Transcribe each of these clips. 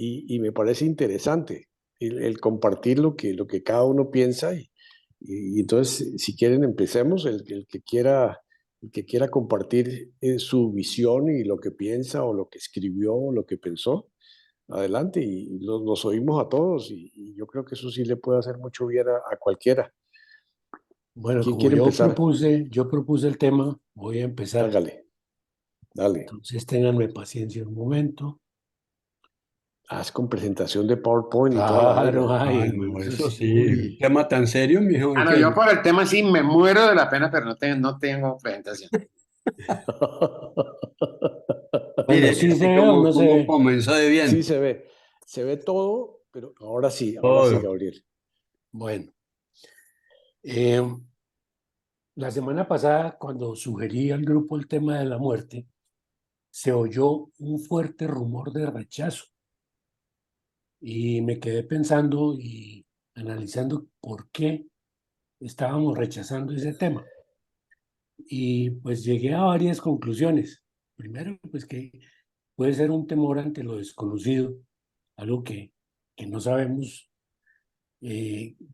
y me parece interesante el compartir lo que cada uno piensa y entonces, si quieren, empecemos. El que quiera compartir su visión y lo que piensa o lo que escribió o lo que pensó, adelante y los oímos a todos y yo creo que eso sí le puede hacer mucho bien a cualquiera. Bueno, ¿Quién como quiere empezar? yo propuse el tema, voy a empezar. Hágale, dale. Entonces, ténganme paciencia un momento. Haz con presentación de PowerPoint y toda la vaina. Claro, Ah, ay, no, eso eso sí, sí, un uy. tema tan serio, mijo, Ah, es no, yo que por el tema sí me muero de la pena, pero no tengo presentación. Bueno, mire, ¿sí se así ve o no se como ve? comenzó de Sí, bien. se ve todo, pero ahora sí, Todo. Gabriel. Bueno, eh, la semana pasada, cuando sugerí al grupo el tema de la muerte, se oyó un fuerte rumor de rechazo y me quedé pensando y analizando por qué estábamos rechazando ese tema. Y pues llegué a varias conclusiones. Primero, pues que puede ser un temor ante lo desconocido, algo que no sabemos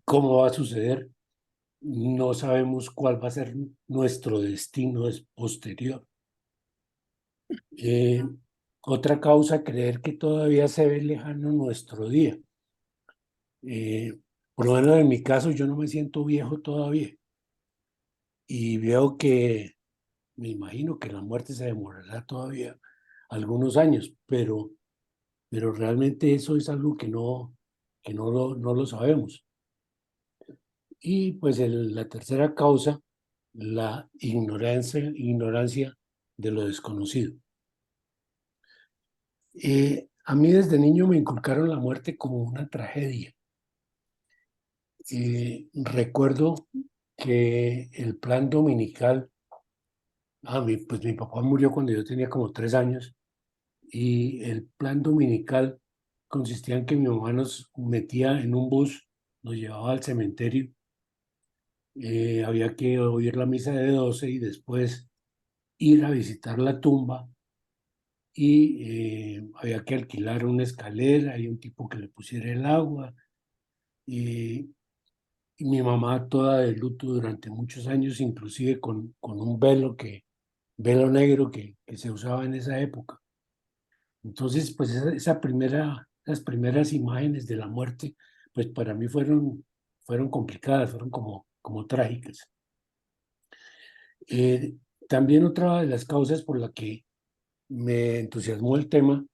cómo va a suceder, no sabemos cuál va a ser nuestro destino posterior. Eh, Otra causa, creer que todavía se ve lejano nuestro día. Eh, por lo menos en mi caso, yo no me siento viejo todavía y veo que, me imagino que la muerte se demorará todavía algunos años, pero realmente eso es algo que no lo sabemos. Y pues la tercera causa, la ignorancia de lo desconocido. A mí desde niño me inculcaron la muerte como una tragedia. Recuerdo que el plan dominical, pues mi papá murió cuando yo tenía como 3 años, y el plan dominical consistía en que mi mamá nos metía en un bus, nos llevaba al cementerio, había que oír la misa de 12 y después ir a visitar la tumba y había que alquilar una escalera y un tipo que le pusiera el agua y, y mi mamá toda de luto durante muchos años, inclusive con un velo negro que se usaba en esa época. Entonces, pues esas primeras imágenes de la muerte, pues para mí fueron complicadas, fueron como trágicas. Eh, También otra de las causas por la que me entusiasmó el tema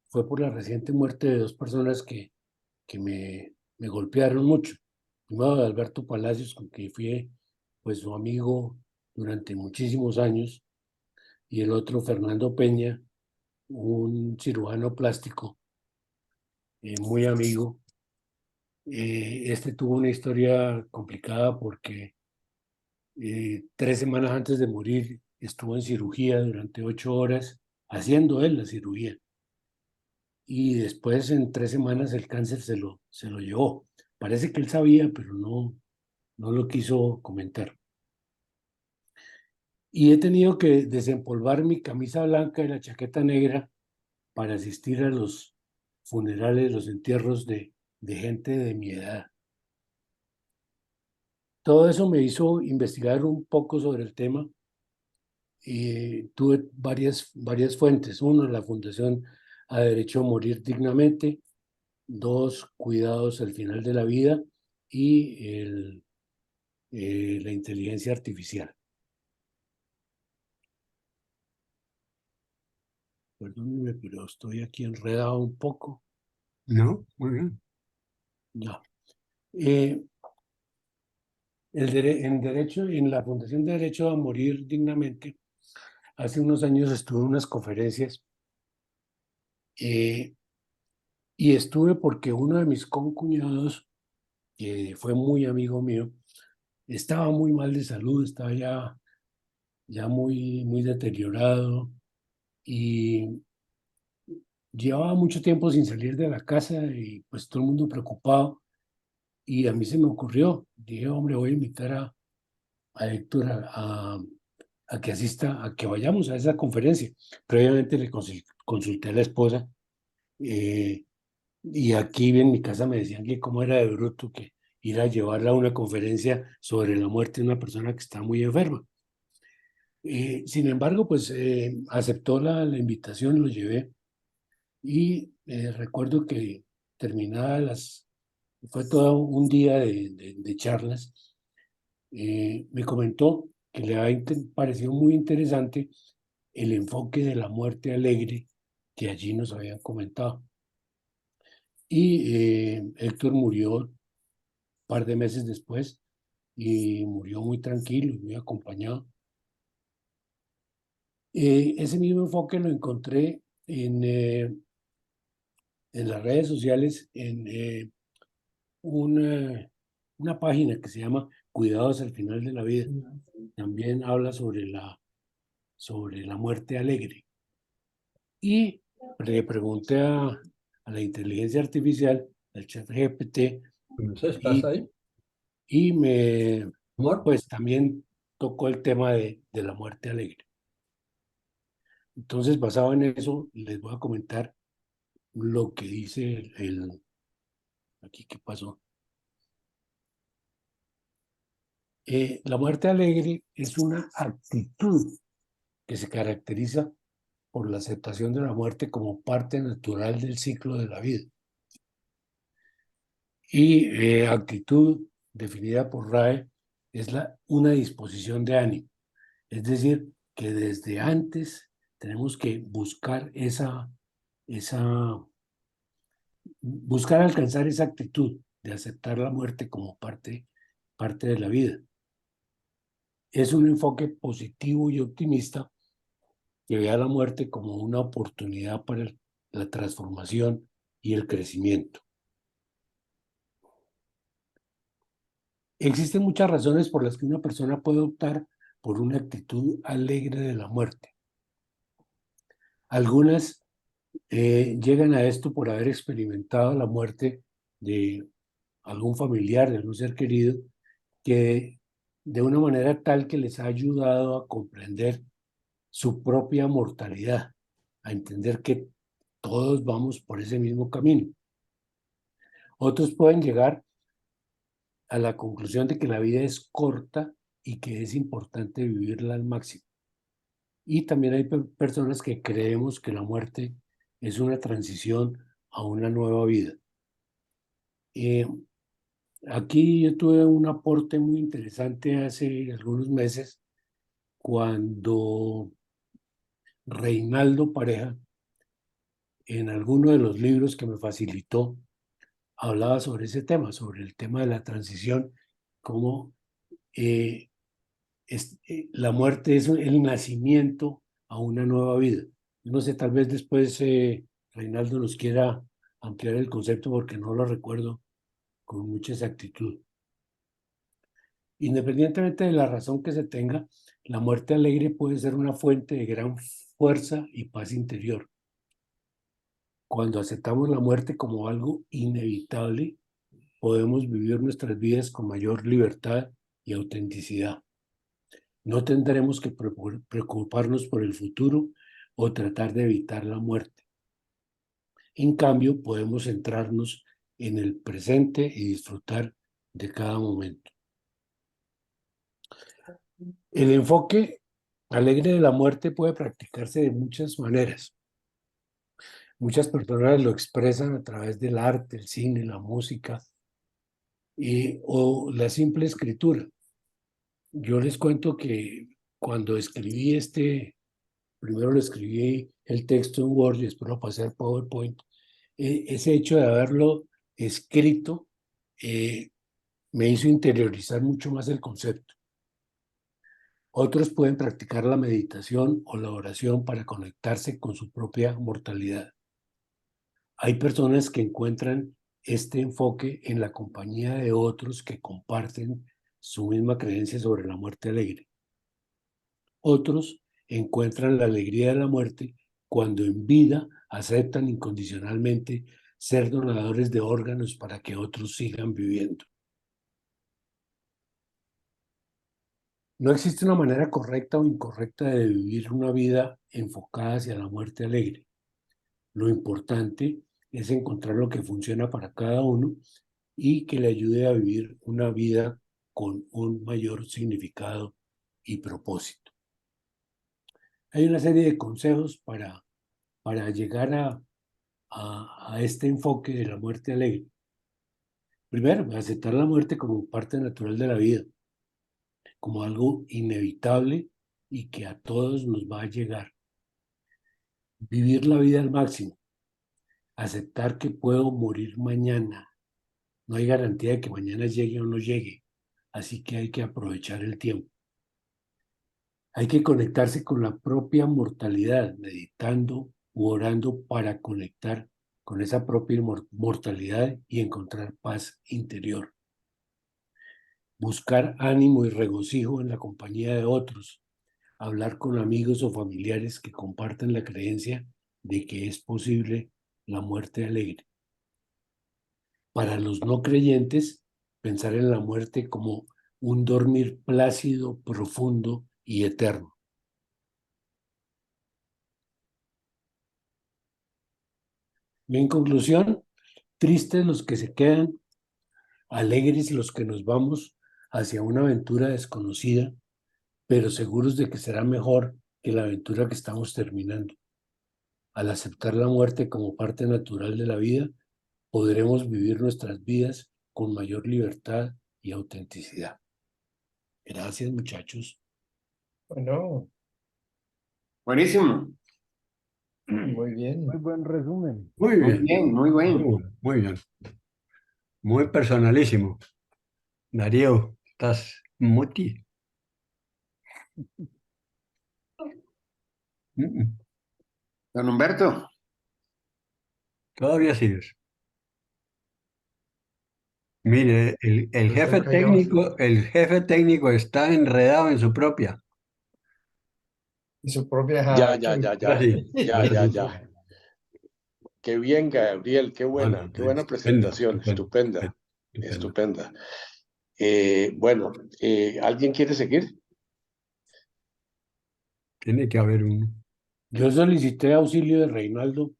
fue por la reciente muerte de dos personas que me golpearon mucho. Primero de Alberto Palacios, con quien fui pues su amigo durante muchísimos años, y el otro Fernando Peña, un cirujano plástico muy amigo. Este tuvo una historia complicada porque 3 semanas antes de morir estuvo en cirugía durante 8 horas, haciendo él la cirugía. Y después en 3 semanas el cáncer se lo llevó. Parece que él sabía, pero no lo quiso comentar. Y he tenido que desempolvar mi camisa blanca y la chaqueta negra para asistir a los funerales, los entierros de gente de mi edad. Todo eso me hizo investigar un poco sobre el tema y tuve varias fuentes. Uno, la Fundación a Derecho a Morir Dignamente. Dos, Cuidados al Final de la Vida. Y la inteligencia artificial. Perdónenme, pero estoy aquí enredado un poco. ¿No? Muy bien. Ya. Eh, en la Fundación de Derecho a Morir Dignamente, hace unos años estuve en unas conferencias eh, y estuve porque uno de mis concuñados, que fue muy amigo mío, estaba muy mal de salud, estaba ya muy deteriorado y llevaba mucho tiempo sin salir de la casa y pues todo el mundo preocupado. Y a mí se me ocurrió, dije, hombre, voy a invitar a Héctor a que asista, a que vayamos a esa conferencia. Previamente le consulté a la esposa Y aquí en mi casa me decían que cómo era de bruto que ir a llevarla a una conferencia sobre la muerte de una persona que está muy enferma. Sin embargo, pues aceptó la invitación, lo llevé y recuerdo que terminada fue todo un día de charlas, me comentó que le había parecido muy interesante el enfoque de la muerte alegre que allí nos habían comentado. Y Héctor murió un par de meses después y murió muy tranquilo, muy acompañado. Ese mismo enfoque lo encontré en las redes sociales, en una página que se llama Cuidados al final de la vida. También habla sobre la muerte alegre. Y le pregunté a la inteligencia artificial, al chat GPT, Entonces, ¿estás y, ahí? y me, Amor, pues también tocó el tema de la muerte alegre. Entonces, basado en eso, les voy a comentar lo que dice aquí, ¿qué pasó? La muerte alegre es una actitud que se caracteriza por la aceptación de la muerte como parte natural del ciclo de la vida. Y actitud, definida por RAE, es una disposición de ánimo. Es decir, que desde antes tenemos que buscar alcanzar esa actitud de aceptar la muerte como parte de la vida. Es un enfoque positivo y optimista que ve a la muerte como una oportunidad para la transformación y el crecimiento. Existen muchas razones por las que una persona puede optar por una actitud alegre de la muerte. Algunas llegan a esto por haber experimentado la muerte de algún familiar, de algún ser querido, que de una manera tal que les ha ayudado a comprender su propia mortalidad, a entender que todos vamos por ese mismo camino. Otros pueden llegar a la conclusión de que la vida es corta y que es importante vivirla al máximo. Y también hay personas que creemos que la muerte es una transición a una nueva vida. Aquí yo tuve un aporte muy interesante hace algunos meses cuando Reinaldo Pareja, en alguno de los libros que me facilitó, hablaba sobre ese tema, sobre el tema de la transición, cómo eh, la muerte es el nacimiento a una nueva vida. No sé, tal vez después Reinaldo nos quiera ampliar el concepto porque no lo recuerdo con mucha exactitud. Independientemente de la razón que se tenga, la muerte alegre puede ser una fuente de gran fuerza y paz interior. Cuando aceptamos la muerte como algo inevitable, podemos vivir nuestras vidas con mayor libertad y autenticidad. No tendremos que preocuparnos por el futuro o tratar de evitar la muerte. En cambio, podemos centrarnos en el presente y disfrutar de cada momento. El enfoque alegre de la muerte puede practicarse de muchas maneras. Muchas personas lo expresan a través del arte, el cine, la música o la simple escritura. Yo les cuento que cuando escribí primero lo escribí el texto en Word y después lo pasé al PowerPoint. Ese hecho de haberlo escrito eh, me hizo interiorizar mucho más el concepto. Otros pueden practicar la meditación o la oración para conectarse con su propia mortalidad. Hay personas que encuentran este enfoque en la compañía de otros que comparten su misma creencia sobre la muerte alegre. Otros encuentran la alegría de la muerte cuando en vida aceptan incondicionalmente ser donadores de órganos para que otros sigan viviendo. No existe una manera correcta o incorrecta de vivir una vida enfocada hacia la muerte alegre. Lo importante es encontrar lo que funciona para cada uno y que le ayude a vivir una vida con un mayor significado y propósito. Hay una serie de consejos para llegar a este enfoque de la muerte alegre. Primero, aceptar la muerte como parte natural de la vida, como algo inevitable y que a todos nos va a llegar. Vivir la vida al máximo, aceptar que puedo morir mañana. No hay garantía de que mañana llegue o no llegue, así que hay que aprovechar el tiempo. Hay que conectarse con la propia mortalidad, meditando u orando para conectar con esa propia mortalidad y encontrar paz interior. Buscar ánimo y regocijo en la compañía de otros, hablar con amigos o familiares que compartan la creencia de que es posible la muerte alegre. Para los no creyentes, pensar en la muerte como un dormir plácido, profundo y eterno. Y en conclusión, tristes los que se quedan, alegres los que nos vamos hacia una aventura desconocida, pero seguros de que será mejor que la aventura que estamos terminando. Al aceptar la muerte como parte natural de la vida, podremos vivir nuestras vidas con mayor libertad y autenticidad. Gracias, muchachos. Bueno, Buenísimo. muy bien. Muy buen resumen. Muy Muy bien. bien, muy bueno. Muy bien. Muy personalísimo. Darío, ¿estás muti? Mm, Don Humberto, Todavía sigues. Mire, el Pues jefe toca yo. técnico está enredado en su propia. Y su propia Ya, jaraquín. Ahora sí, ya, ahora ya, sí. ya. Qué bien, Gabriel, qué Bueno, buena estupendo, presentación, estupenda, estupendo. estupenda. Bueno, ¿alguien quiere seguir? Tiene que haber un... Yo solicité auxilio de Reinaldo.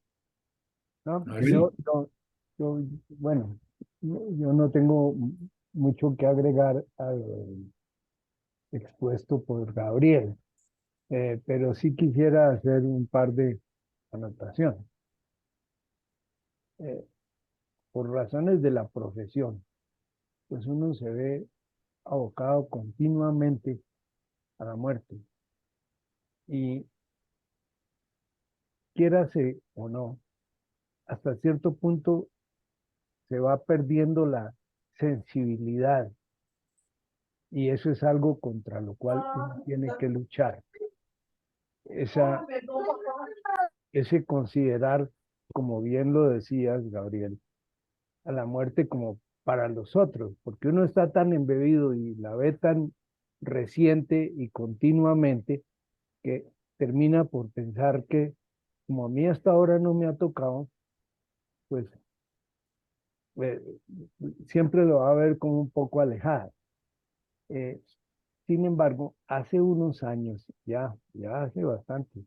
No, A ver si bueno, yo no tengo mucho que agregar al expuesto por Gabriel, pero sí quisiera hacer un par de anotaciones. Eh, por razones de la profesión, pues uno se ve abocado continuamente a la muerte y quiérase o no, hasta cierto punto se va perdiendo la sensibilidad y eso es algo contra lo cual uno tiene que luchar. Ese considerar, como bien lo decías, Gabriel, a la muerte como para los otros, porque uno está tan embebido y la ve tan reciente y continuamente que termina por pensar que como a mí hasta ahora no me ha tocado, pues eh, siempre lo va a ver como un poco alejada. Eh, Sin embargo, hace unos años, ya hace bastante,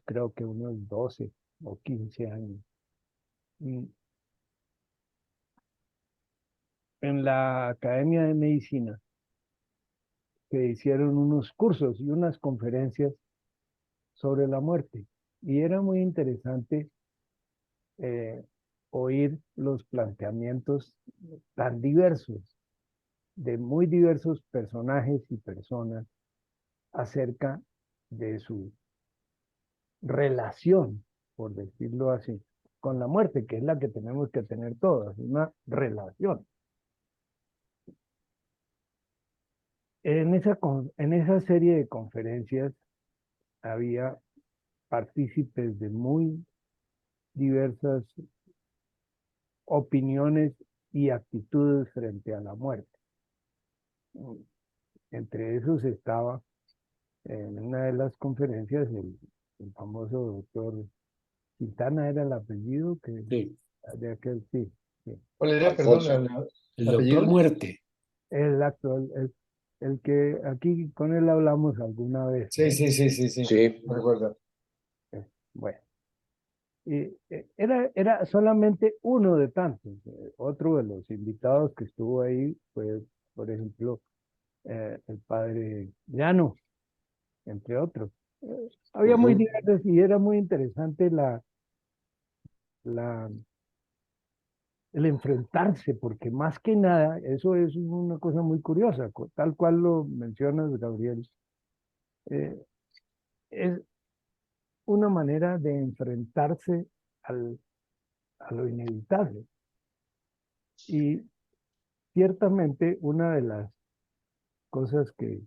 creo que unos 12 o 15 años, mm, en la Academia de Medicina se hicieron unos cursos y unas conferencias sobre la muerte. Y era muy interesante eh, oír los planteamientos tan diversos de muy diversos personajes y personas acerca de su relación, por decirlo así, con la muerte, que es la que tenemos que tener todos, una relación. En esa serie de conferencias había partícipes de muy diversas opiniones y actitudes frente a la muerte. Entre esos estaba en una de las conferencias el famoso doctor Quintana era el apellido que sí, de aquel, sí, sí. ¿Cuál era, perdón, Alfonso. el apellido? doctor Muerte. El actual, el que aquí con él hablamos alguna vez, Sí, ¿no? sí, sí, sí, sí. Sí, Me recuerdo. Bueno, Era solamente uno de tantos. Otro de los invitados que estuvo ahí fue, por ejemplo, el padre Llano, entre otros. Había muy Ujú. diversos y era muy interesante la, el enfrentarse, porque más que nada, eso es una cosa muy curiosa, tal cual lo mencionas, Gabriel, eh, es una manera de enfrentarse a lo inevitable. Y ciertamente una de las cosas que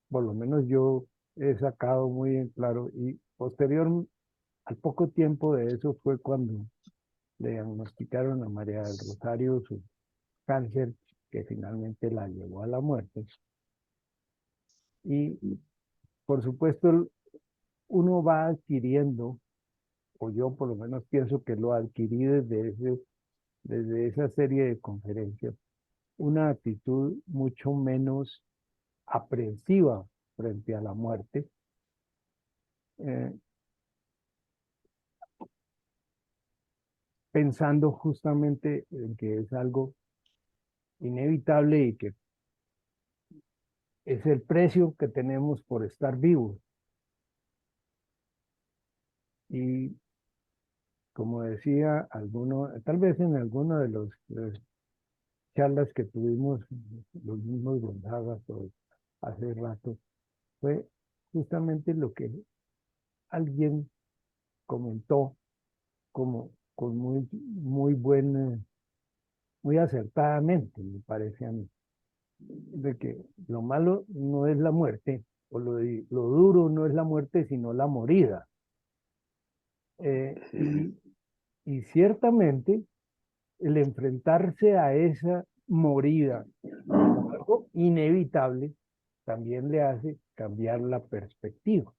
por lo menos yo he sacado muy en claro y posterior, al poco tiempo de eso fue cuando le diagnosticaron a María del Rosario su cáncer, que finalmente la llevó a la muerte. Y por supuesto uno va adquiriendo, o yo por lo menos pienso que lo adquirí desde esa serie de conferencias, una actitud mucho menos aprensiva frente a la muerte, eh, pensando justamente en que es algo inevitable y que es el precio que tenemos por estar vivos. Y como decía alguno, tal vez en alguno de los charlas que tuvimos los mismos Gonzaga hace rato, fue justamente lo que alguien comentó como con muy acertadamente, me parece a mí, de que lo malo no es la muerte, o lo duro no es la muerte, sino la morida. Y ciertamente el enfrentarse a esa morida como algo inevitable también le hace cambiar la perspectiva.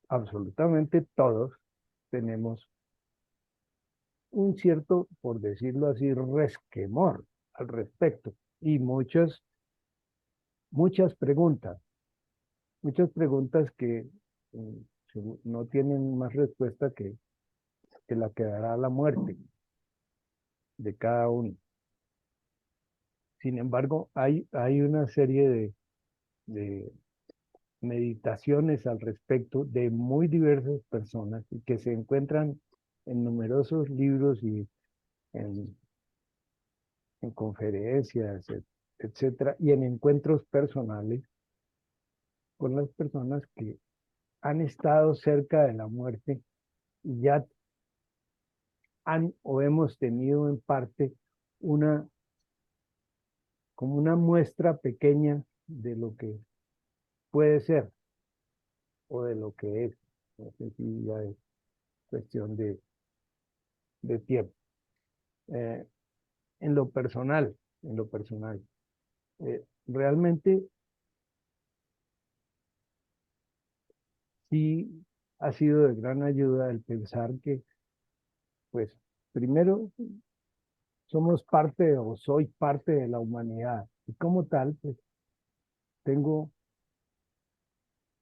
Absolutamente todos tenemos un cierto, por decirlo así, resquemor al respecto y muchas preguntas que no tienen más respuesta que la que dará la muerte de cada uno. Sin embargo, hay una serie de meditaciones al respecto de muy diversas personas y que se encuentran en numerosos libros y en, en conferencias, etcétera, y en encuentros personales con las personas que han estado cerca de la muerte y ya han o hemos tenido en parte una, como una muestra pequeña de lo que puede ser o de lo que es. No sé si ya es cuestión de tiempo. Eh, en lo personal, realmente sí ha sido de gran ayuda el pensar que, pues, primero somos parte o soy parte de la humanidad y como tal, pues, tengo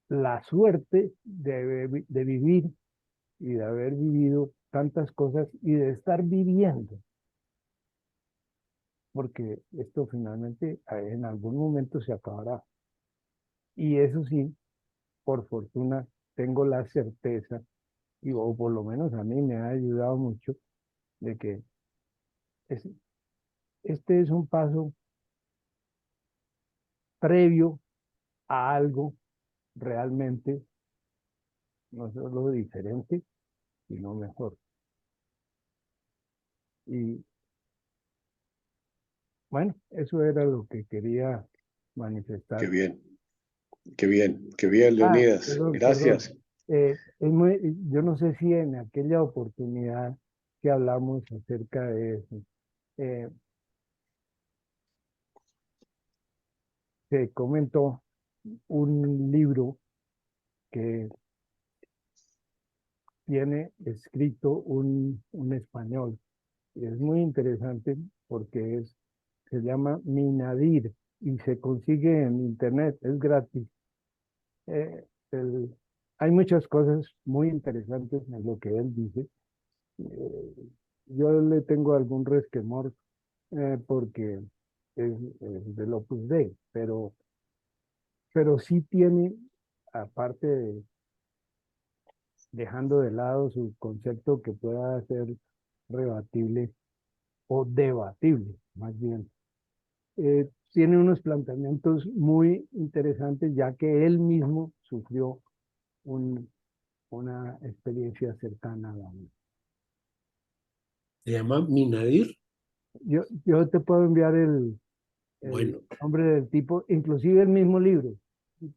la suerte de vivir y de haber vivido tantas cosas y de estar viviendo, porque esto finalmente en algún momento se acabará. Y eso sí, por fortuna, tengo la certeza, y, o por lo menos a mí me ha ayudado mucho, de que es, este es un paso previo a algo realmente no solo diferente, sino mejor. Y bueno, eso era lo que quería Qué manifestar. bien, qué bien, Leonidas. Perdón. Gracias. Yo no sé si en aquella oportunidad que hablamos acerca de eso, eh, se comentó un libro que tiene escrito un español. Y es muy interesante porque se llama Minadir y se consigue en internet, es gratis. El hay muchas cosas muy interesantes en lo que él dice. Eh, yo le tengo algún resquemor porque es del Opus Dei, pero sí tiene, aparte de dejando de lado su concepto que pueda ser rebatible o debatible, más bien, tiene unos planteamientos muy interesantes, ya que él mismo sufrió un- una experiencia cercana a la muerte. Se llama Minadir. Yo te puedo enviar el Bueno, nombre del tipo, inclusive el mismo libro,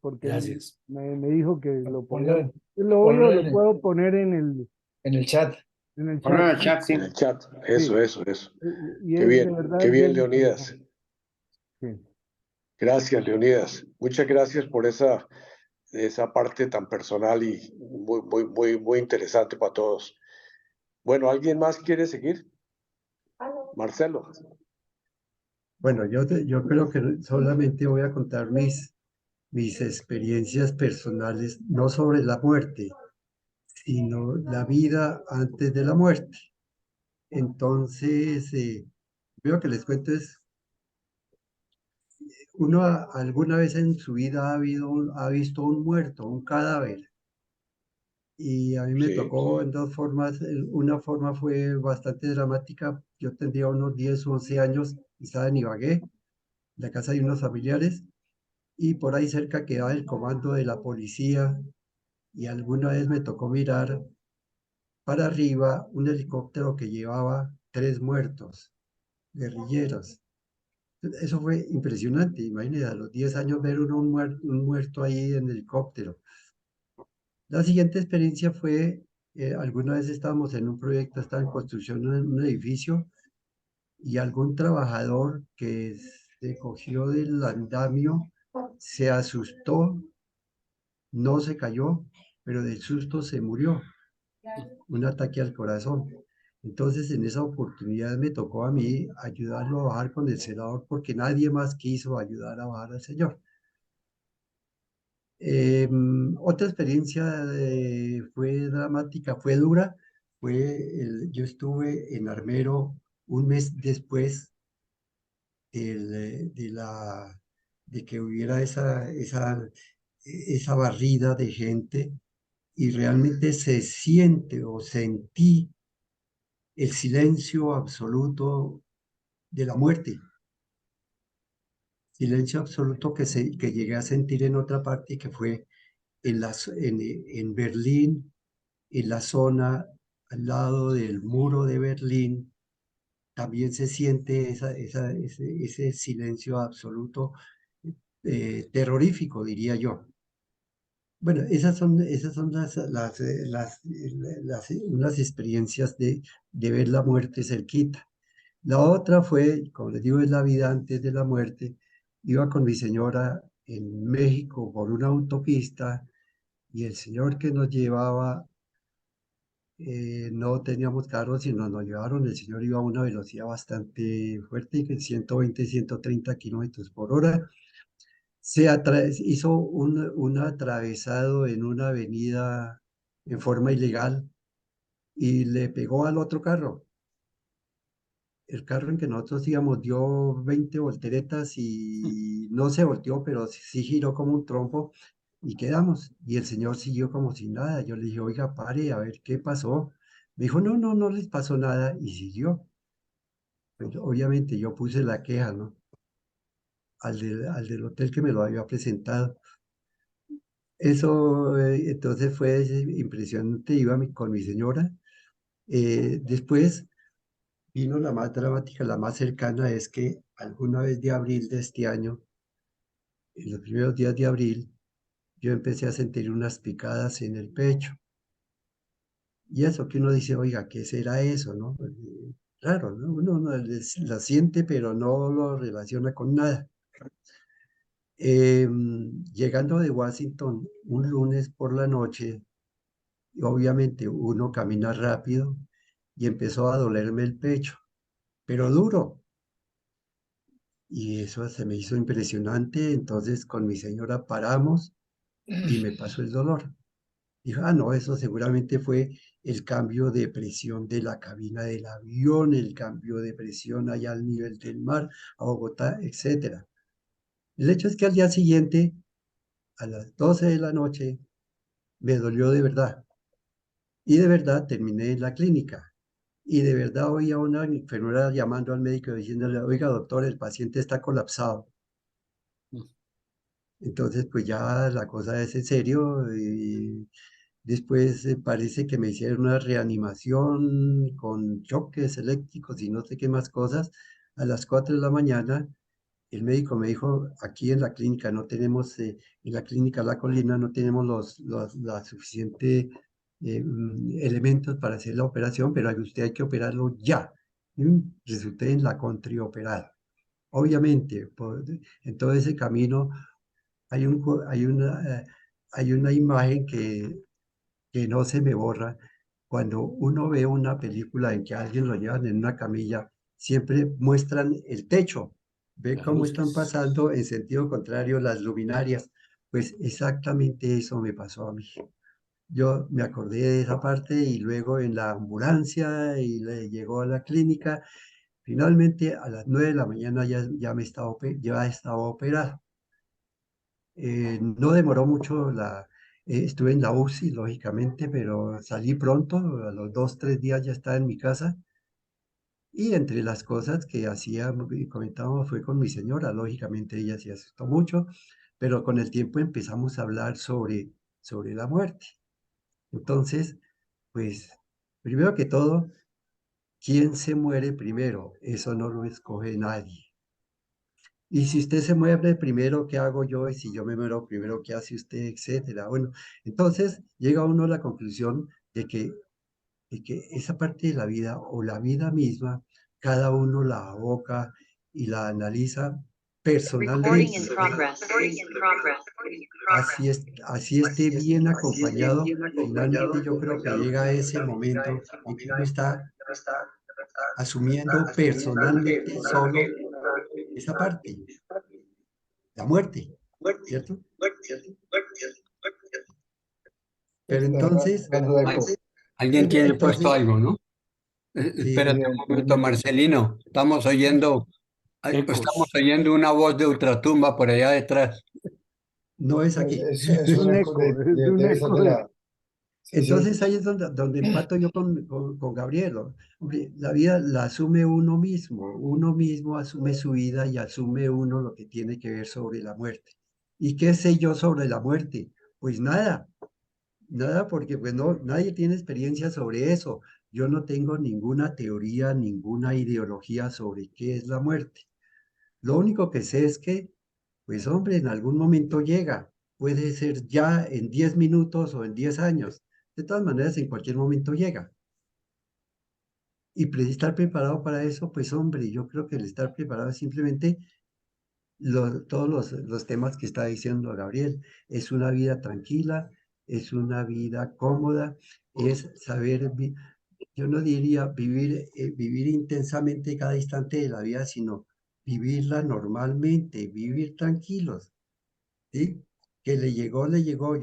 porque gracias. me dijo que lo podía, Ponlo, lo en puedo poner en el chat. en el Ponlo chat. en el chat, sí. En el chat. Sí, Eso. y es de Qué verdad bien, bien Leonidas. interesante. Sí. Gracias, Leonidas. Muchas gracias por esa parte tan personal y muy interesante para todos. Bueno, ¿alguien más quiere seguir? Marcelo. Bueno, yo creo que solamente voy a contar mis experiencias personales, no sobre la muerte, sino la vida antes de la muerte. Entonces, lo que les cuento es, uno alguna vez en su vida ha visto un muerto, un cadáver, y a mí me Sí, tocó en dos formas. Una forma fue bastante dramática. Yo tendría unos 10 o 11 años, y estaba en Ibagué, en la casa de unos familiares, y por ahí cerca quedaba el comando de la policía, y alguna vez me tocó mirar para arriba un helicóptero que llevaba 3 muertos, guerrilleros. Eso fue impresionante. Imagínate, a los 10 años ver uno un muerto ahí en el helicóptero. La siguiente experiencia fue, alguna vez estábamos en un proyecto, estaba en construcción en un edificio, y algún trabajador que se cogió del andamio se asustó, no se cayó, pero del susto se murió, un ataque al corazón. Entonces, en esa oportunidad me tocó a mí ayudarlo a bajar con el celador, porque nadie más quiso ayudar a bajar al señor. Otra experiencia fue dramática, fue dura. Yo estuve en Armero un mes después de que hubiera esa barrida de gente, y realmente se siente o sentí el silencio absoluto de la muerte, silencio absoluto que llegué a sentir en otra parte, que fue en Berlín, en la zona al lado del muro de Berlín. También se siente ese silencio absoluto, terrorífico, diría yo. Bueno, esas son unas experiencias de ver la muerte cerquita. La otra fue, como les digo, es la vida antes de la muerte. Iba con mi señora en México por una autopista, y el señor que nos llevaba, no teníamos carro, sino nos llevaron. El señor iba a una velocidad bastante fuerte, que 120, 130 kilómetros por hora. Hizo un atravesado en una avenida en forma ilegal, y le pegó al otro carro. El carro en que nosotros íbamos dio 20 volteretas y no se volteó, pero sí giró como un trompo, y quedamos. Y el señor siguió como si nada. Yo le dije, oiga, pare, a ver qué pasó. Me dijo, no, no, no les pasó nada, y siguió. Pero obviamente yo puse la queja, ¿no? Al del hotel que me lo había presentado. Eso, entonces fue impresionante. Iba con mi señora. Después vino la más dramática, la más cercana. Es que alguna vez de abril de este año, en los primeros días de abril, yo empecé a sentir unas picadas en el pecho. Y eso que uno dice, oiga, ¿qué será eso, no? Raro, ¿no? Uno no la siente, pero no lo relaciona con nada. Llegando de Washington un lunes por la noche, y obviamente uno camina rápido, y empezó a dolerme el pecho, pero duro. Y eso se me hizo impresionante. Entonces con mi señora paramos y me pasó el dolor. Dijo, ah, no, eso seguramente fue el cambio de presión de la cabina del avión, el cambio de presión allá al nivel del mar, a Bogotá, etcétera. El hecho es que al día siguiente, a las 12 de la noche, me dolió de verdad. Y de verdad terminé en la clínica. Y de verdad oía a una enfermera llamando al médico diciéndole, oiga, doctor, el paciente está colapsado. Entonces, pues ya la cosa es en serio. Y después parece que me hicieron una reanimación con choques eléctricos y no sé qué más cosas. A las 4 de la mañana, el médico me dijo, aquí en la clínica no tenemos, en la clínica La Colina no tenemos la suficiente elementos para hacer la operación, pero a usted hay que operarlo ya. Resulté en la contrioperada. Obviamente, en todo ese camino hay, hay una imagen que no se me borra. Cuando uno ve una película en que a alguien lo llevan en una camilla, siempre muestran el techo. Ve Las cómo están luces. pasando en sentido contrario las luminarias. Pues exactamente eso me pasó a mí. Yo me acordé de esa parte y luego en la ambulancia y le llegó a la clínica. Finalmente a las 9 de la mañana ya estaba operado. No demoró mucho estuve en la UCI, lógicamente, pero salí pronto, a los 2, 3 días ya estaba en mi casa. Y entre las cosas que hacía, y comentábamos, fue con mi señora, lógicamente ella se asustó mucho, pero con el tiempo empezamos a hablar sobre la muerte. Entonces, pues, primero que todo, ¿quién se muere primero? Eso no lo escoge nadie. Y si usted se muere primero, ¿qué hago yo? Y si yo me muero primero, ¿qué hace usted? Etcétera. Bueno, entonces llega uno a la conclusión de que esa parte de la vida o la vida misma, cada uno la aboca y la analiza personalmente. Así esté bien acompañado, finalmente yo creo que llega ese momento en que uno está asumiendo personalmente solo esa parte, la muerte, ¿cierto? Pero entonces, Hablando de eco. Alguien tiene puesto entonces, algo, ¿no? sí, Espérate un momento, Marcelino. Estamos Ecos. oyendo una voz de ultratumba por allá detrás. no es aquí. Es Es un un eco eco, es de un debe ser eco de de... la... Sí, sí. Entonces ahí es donde empato yo con Gabriel. Hombre, la vida la asume uno mismo asume su vida y asume uno lo que tiene que ver sobre la muerte. ¿Y qué sé yo sobre la muerte? Pues nada, nada porque pues no, nadie tiene experiencia sobre eso. Yo no tengo ninguna teoría, ninguna ideología sobre qué es la muerte. Lo único que sé es que, pues hombre, en algún momento llega. Puede ser ya en 10 minutos o en 10 años. De todas maneras, en cualquier momento llega. Y estar preparado para eso, pues hombre, yo creo que el estar preparado es simplemente todos los temas que está diciendo Gabriel. Es una vida tranquila, es una vida cómoda, es saber, yo no diría vivir intensamente cada instante de la vida, sino vivirla normalmente, vivir tranquilos, ¿sí? Que le llegó, le llegó.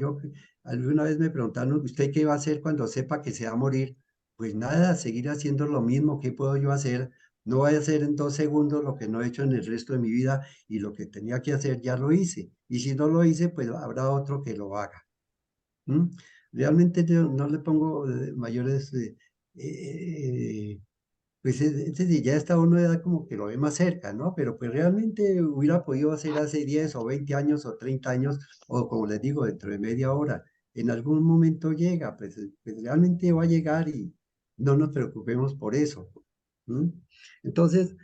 Alguna vez me preguntaron, ¿usted qué va a hacer cuando sepa que se va a morir? Pues nada, seguir haciendo lo mismo. ¿Qué puedo yo hacer? No voy a hacer en 2 segundos lo que no he hecho en el resto de mi vida y lo que tenía que hacer ya lo hice. Y si no lo hice, pues habrá otro que lo haga. ¿Mm? Realmente yo no le pongo mayores pues es decir, ya está uno de edad como que lo ve más cerca, ¿no? Pero pues realmente hubiera podido hacer hace 10 o 20 años o 30 años, o como les digo, dentro de media hora. En algún momento llega, pues realmente va a llegar y no nos preocupemos por eso. ¿M? Entonces,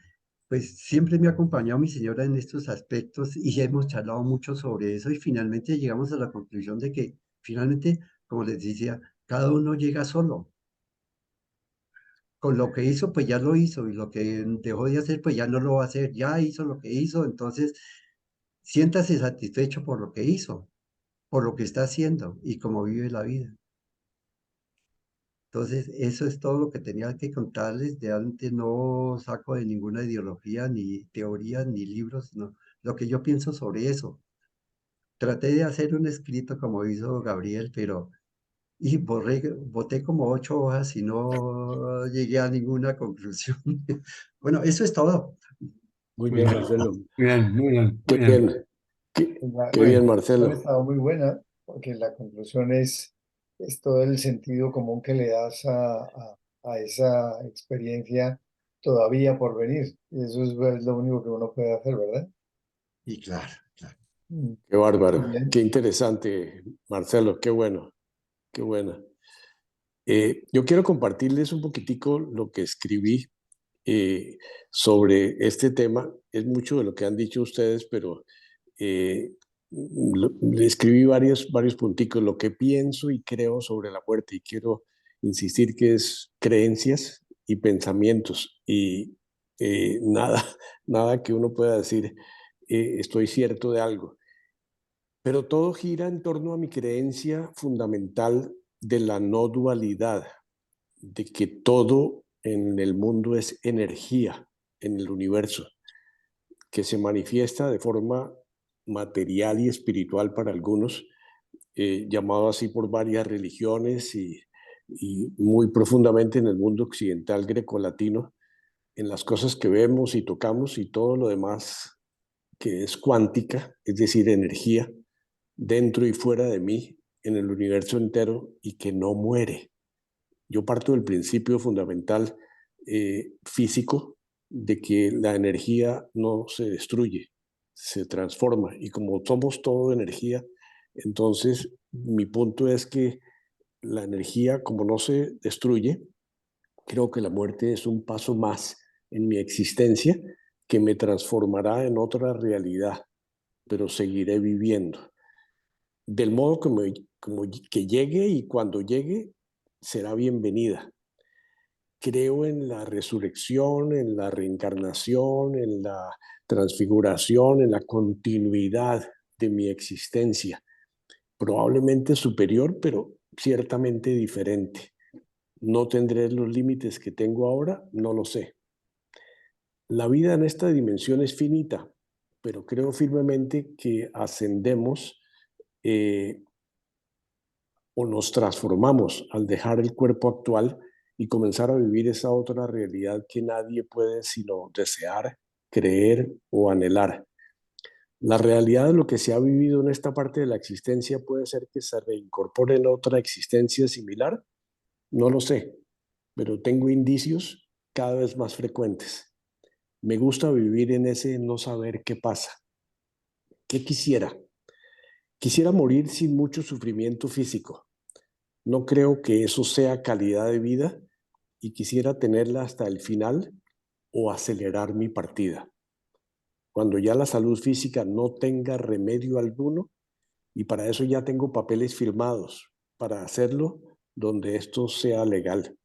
pues siempre me ha acompañado mi señora en estos aspectos y ya hemos charlado mucho sobre eso y finalmente llegamos a la conclusión de que finalmente, como les decía, cada uno llega solo con lo que hizo, pues ya lo hizo, y lo que dejó de hacer, pues ya no lo va a hacer, ya hizo lo que hizo, entonces siéntase satisfecho por lo que hizo, por lo que está haciendo y cómo vive la vida. Entonces, eso es todo lo que tenía que contarles. De antes no saco de ninguna ideología, ni teorías, ni libros, no. Lo que yo pienso sobre eso. Traté de hacer un escrito como hizo Gabriel, pero y boté como 8 hojas y no llegué a ninguna conclusión. Bueno, eso es todo. Muy Muy bien, bien, Marcelo. muy bien, Qué muy bien. bien. Qué, qué La bien, Bueno, conclusión ha Marcelo. estado muy buena, porque la conclusión es todo el sentido común que le das a esa experiencia todavía por venir. Y eso es lo único que uno puede hacer, ¿verdad? Y claro, claro. Mm, Qué muy bárbaro. bien. Qué interesante, Marcelo. Qué bueno. Qué bueno. Yo quiero compartirles un poquitico lo que escribí eh, sobre este tema. Es mucho de lo que han dicho ustedes, pero le escribí varios punticos, lo que pienso y creo sobre la muerte, y quiero insistir que es creencias y pensamientos, y nada, nada que uno pueda decir, estoy cierto de algo. Pero todo gira en torno a mi creencia fundamental de la no dualidad, de que todo en el mundo es energía, en el universo, que se manifiesta de forma material y espiritual para algunos, llamado así por varias religiones y muy profundamente en el mundo occidental grecolatino, en las cosas que vemos y tocamos y todo lo demás que es cuántica, es decir, energía, dentro y fuera de mí, en el universo entero y que no muere. Yo parto del principio fundamental físico de que la energía no se destruye, se transforma. Y como somos todo energía, entonces mi punto es que la energía, como no se destruye, creo que la muerte es un paso más en mi existencia que me transformará en otra realidad, pero seguiré viviendo. Del modo como que llegue y cuando llegue, será bienvenida. Creo en la resurrección, en la reencarnación, en la transfiguración, en la continuidad de mi existencia, probablemente superior, pero ciertamente diferente. No tendré los límites que tengo ahora, no lo sé. La vida en esta dimensión es finita, pero creo firmemente que ascendemos eh, o nos transformamos al dejar el cuerpo actual y comenzar a vivir esa otra realidad que nadie puede sino desear, creer o anhelar. La realidad de lo que se ha vivido en esta parte de la existencia puede ser que se reincorpore en otra existencia similar. No lo sé, pero tengo indicios cada vez más frecuentes. Me gusta vivir en ese no saber qué pasa. ¿Qué quisiera? Quisiera morir sin mucho sufrimiento físico. No creo que eso sea calidad de vida y quisiera tenerla hasta el final o acelerar mi partida. Cuando ya la salud física no tenga remedio alguno, y para eso ya tengo papeles firmados para hacerlo donde esto sea legal.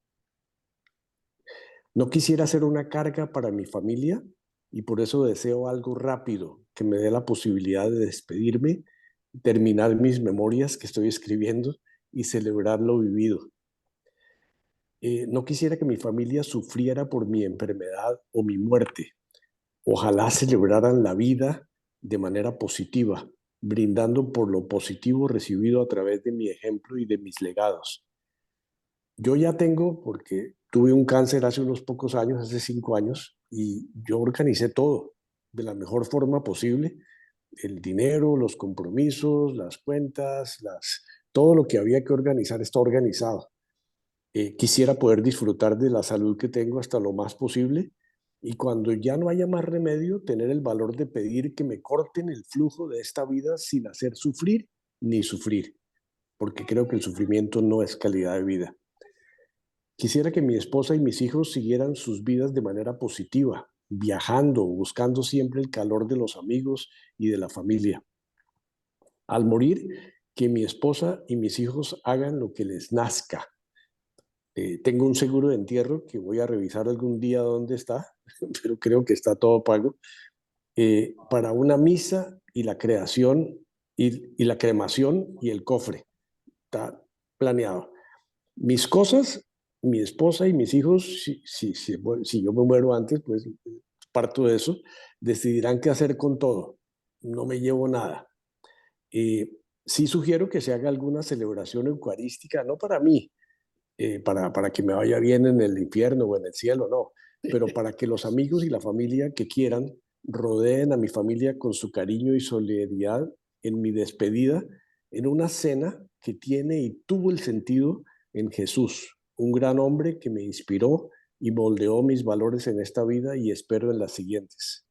No quisiera ser una carga para mi familia y por eso deseo algo rápido que me dé la posibilidad de despedirme, terminar mis memorias que estoy escribiendo y celebrar lo vivido. No quisiera que mi familia sufriera por mi enfermedad o mi muerte. Ojalá celebraran la vida de manera positiva, brindando por lo positivo recibido a través de mi ejemplo y de mis legados. Yo ya tengo, porque tuve un cáncer hace unos pocos años, hace 5 años, y yo organicé todo de la mejor forma posible. El dinero, los compromisos, las cuentas, todo lo que había que organizar está organizado. Quisiera poder disfrutar de la salud que tengo hasta lo más posible y cuando ya no haya más remedio, tener el valor de pedir que me corten el flujo de esta vida sin hacer sufrir ni sufrir, porque creo que el sufrimiento no es calidad de vida. Quisiera que mi esposa y mis hijos siguieran sus vidas de manera positiva, viajando, buscando siempre el calor de los amigos y de la familia. Al morir, que mi esposa y mis hijos hagan lo que les nazca. Tengo un seguro de entierro que voy a revisar algún día dónde está, pero creo que está todo pago, para una misa y la creación y la cremación y el cofre. Está planeado. Mis cosas, mi esposa y mis hijos, si yo me muero antes, pues parto de eso, decidirán qué hacer con todo. No me llevo nada. sí sugiero que se haga alguna celebración eucarística, no para mí, para que me vaya bien en el infierno o en el cielo, no, pero para que los amigos y la familia que quieran rodeen a mi familia con su cariño y solidaridad en mi despedida, en una cena que tiene y tuvo el sentido en Jesús, un gran hombre que me inspiró y moldeó mis valores en esta vida y espero en las siguientes.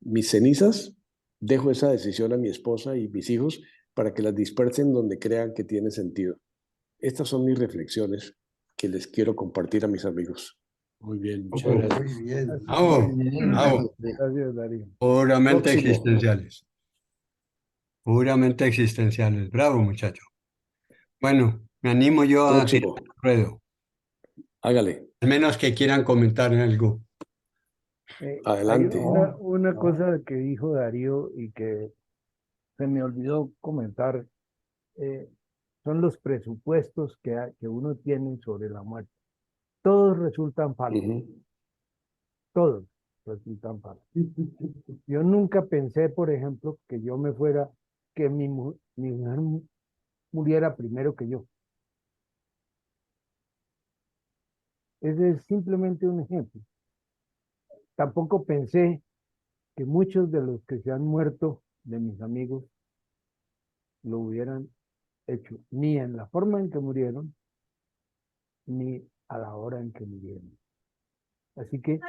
Mis cenizas, dejo esa decisión a mi esposa y mis hijos para que las dispersen donde crean que tiene sentido. Estas son mis reflexiones que les quiero compartir a mis amigos. Muy bien, muchas Oh, gracias. Muy bien. bravo, Muy bien. bravo. Gracias, Darío. Puramente Próximo. existenciales. Puramente existenciales. Bravo, muchacho. Bueno, me animo yo a tirar Próximo. el ruedo. Hágale. Al menos que quieran comentar algo. Hay Adelante. una cosa que dijo Darío y que se me olvidó comentar, eh, son los presupuestos que uno tiene sobre la muerte. Todos resultan falsos, Ujú. todos resultan falsos. Yo nunca pensé, por ejemplo, que yo me fuera, que mi mujer muriera primero que yo. Ese es simplemente un ejemplo. Tampoco pensé que muchos de los que se han muerto de mis amigos lo hubieran hecho, ni en la forma en que murieron, ni a la hora en que murieron. Así que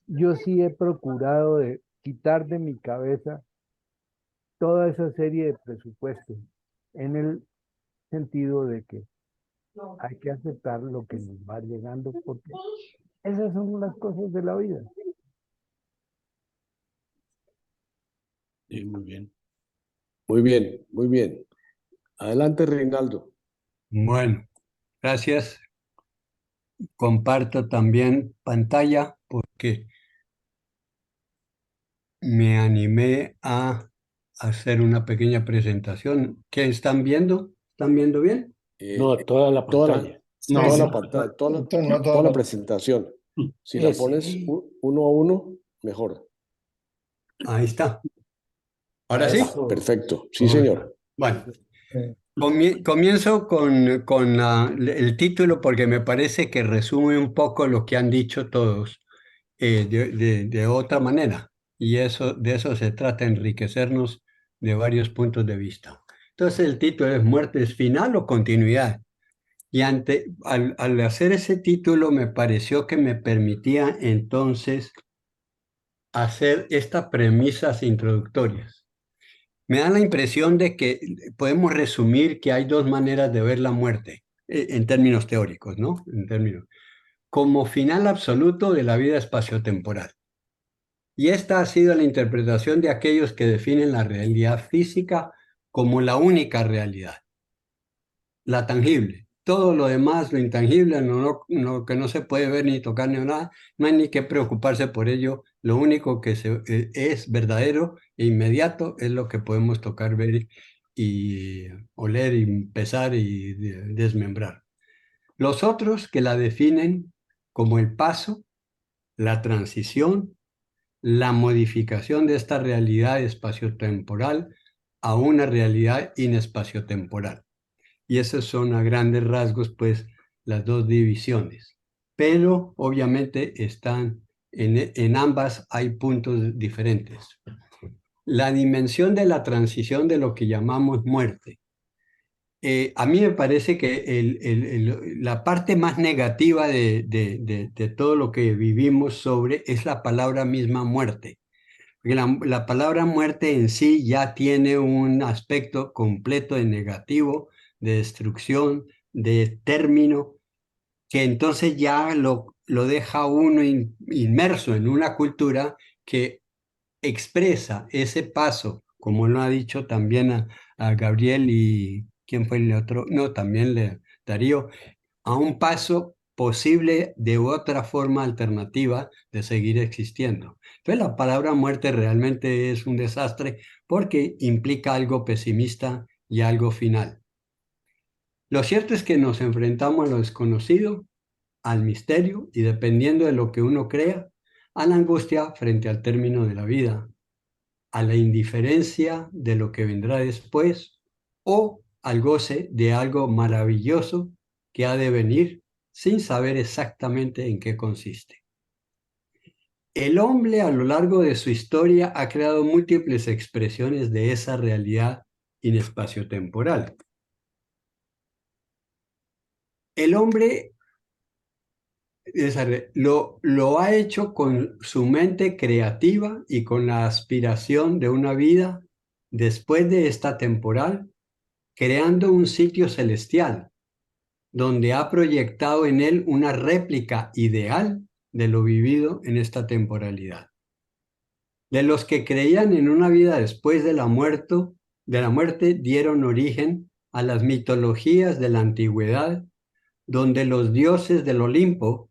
yo sí he procurado de quitar de mi cabeza toda esa serie de presupuestos, en el sentido de que hay que aceptar lo que nos va llegando, porque esas son las cosas de la vida. Sí, muy bien. Muy bien, muy bien. Adelante, Reinaldo. Bueno, gracias. Comparto también pantalla porque me animé a hacer una pequeña presentación. ¿Qué están viendo? ¿Están viendo bien? No, toda la Toda la, pantalla. Sí, toda sí. la pantalla, No toda la todo. presentación. Si la Ese. pones uno a uno, mejor. Ahí está. ¿Ahora sí? Eso. Perfecto. Sí, Ok. señor. Bueno, Sí. comienzo con el título porque me parece que resume un poco lo que han dicho todos de otra manera. Y eso, de eso se trata, enriquecernos de varios puntos de vista. Entonces el título es ¿Muerte es final o continuidad? Y al hacer ese título me pareció que me permitía entonces hacer estas premisas introductorias. Me da la impresión de que podemos resumir que hay dos maneras de ver la muerte, en términos teóricos, ¿no? En términos, como final absoluto de la vida espaciotemporal. Y esta ha sido la interpretación de aquellos que definen la realidad física como la única realidad, la tangible. Todo lo demás, lo intangible, que no se puede ver ni tocar ni nada, no hay ni que preocuparse por ello. Lo único que es verdadero e inmediato es lo que podemos tocar, ver y oler y pesar y desmembrar. Los otros que la definen como el paso, la transición, la modificación de esta realidad espaciotemporal a una realidad inespaciotemporal. Y esos son a grandes rasgos, pues, las dos divisiones. Pero obviamente en ambas hay puntos diferentes. La dimensión de la transición de lo que llamamos muerte. A mí me parece que la parte más negativa de todo lo que vivimos sobre es la palabra misma muerte. Porque la palabra muerte en sí ya tiene un aspecto completo de negativo, de destrucción, de término, que entonces ya lo deja uno inmerso en una cultura que expresa ese paso, como lo ha dicho también a Gabriel y ¿quién fue el otro? No, también Darío, a un paso posible de otra forma alternativa de seguir existiendo. Entonces la palabra muerte realmente es un desastre porque implica algo pesimista y algo final. Lo cierto es que nos enfrentamos a lo desconocido, al misterio y dependiendo de lo que uno crea, a la angustia frente al término de la vida, a la indiferencia de lo que vendrá después o al goce de algo maravilloso que ha de venir sin saber exactamente en qué consiste. El hombre a lo largo de su historia ha creado múltiples expresiones de esa realidad inespaciotemporal. El hombre lo ha hecho con su mente creativa y con la aspiración de una vida después de esta temporal, creando un sitio celestial, donde ha proyectado en él una réplica ideal de lo vivido en esta temporalidad. De los que creían en una vida después de la muerte dieron origen a las mitologías de la antigüedad, donde los dioses del Olimpo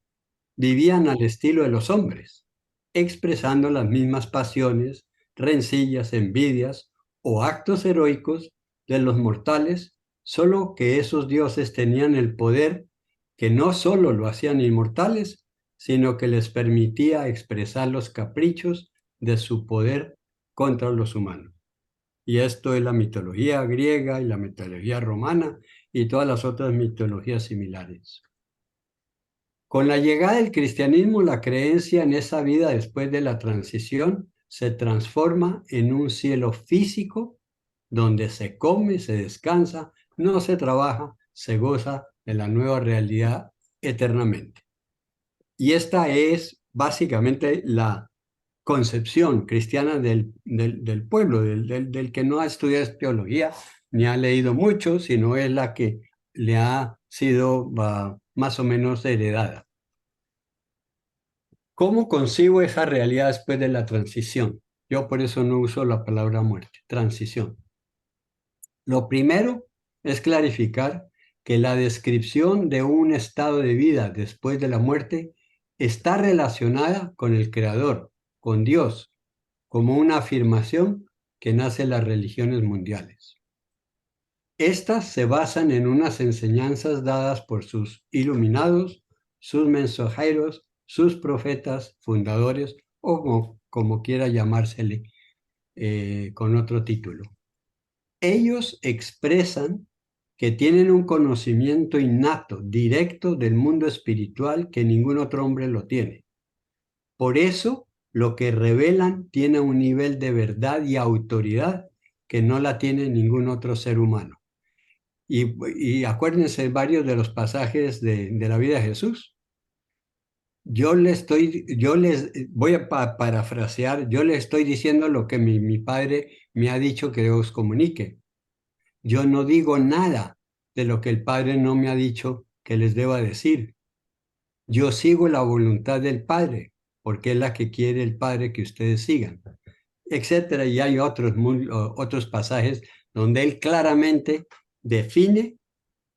vivían al estilo de los hombres, expresando las mismas pasiones, rencillas, envidias o actos heroicos de los mortales, solo que esos dioses tenían el poder que no solo lo hacían inmortales, sino que les permitía expresar los caprichos de su poder contra los humanos. Y esto es la mitología griega y la mitología romana y todas las otras mitologías similares. Con la llegada del cristianismo, la creencia en esa vida después de la transición se transforma en un cielo físico donde se come, se descansa, no se trabaja, se goza de la nueva realidad eternamente. Y esta es básicamente la concepción cristiana del pueblo, del que no ha estudiado teología ni ha leído mucho, sino es la que le ha sido más o menos heredada. ¿Cómo concibo esa realidad después de la transición? Yo por eso no uso la palabra muerte, transición. Lo primero es clarificar que la descripción de un estado de vida después de la muerte está relacionada con el Creador, con Dios, como una afirmación que nace en las religiones mundiales. Estas se basan en unas enseñanzas dadas por sus iluminados, sus mensajeros, sus profetas fundadores, o como quiera llamársele con otro título. Ellos expresan que tienen un conocimiento innato, directo del mundo espiritual que ningún otro hombre lo tiene. Por eso, lo que revelan tiene un nivel de verdad y autoridad que no la tiene ningún otro ser humano. Y acuérdense varios de los pasajes de la vida de Jesús. Yo les voy a parafrasear, yo les estoy diciendo lo que mi padre me ha dicho que os comunique. Yo no digo nada de lo que el Padre no me ha dicho que les deba decir. Yo sigo la voluntad del Padre, porque es la que quiere el Padre que ustedes sigan, etcétera. Y hay otros pasajes donde él claramente define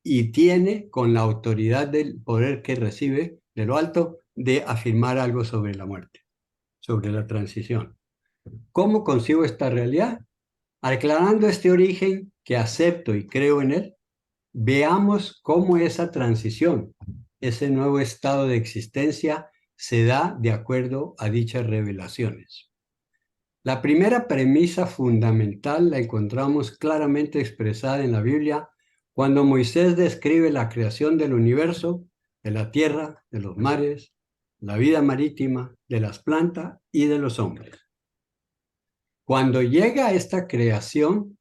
y tiene con la autoridad del poder que recibe de lo alto de afirmar algo sobre la muerte, sobre la transición. ¿Cómo concibo esta realidad? Aclarando este origen que acepto y creo en él, veamos cómo esa transición, ese nuevo estado de existencia, se da de acuerdo a dichas revelaciones. La primera premisa fundamental la encontramos claramente expresada en la Biblia cuando Moisés describe la creación del universo, de la tierra, de los mares, la vida marítima, de las plantas y de los hombres. Cuando llega esta creación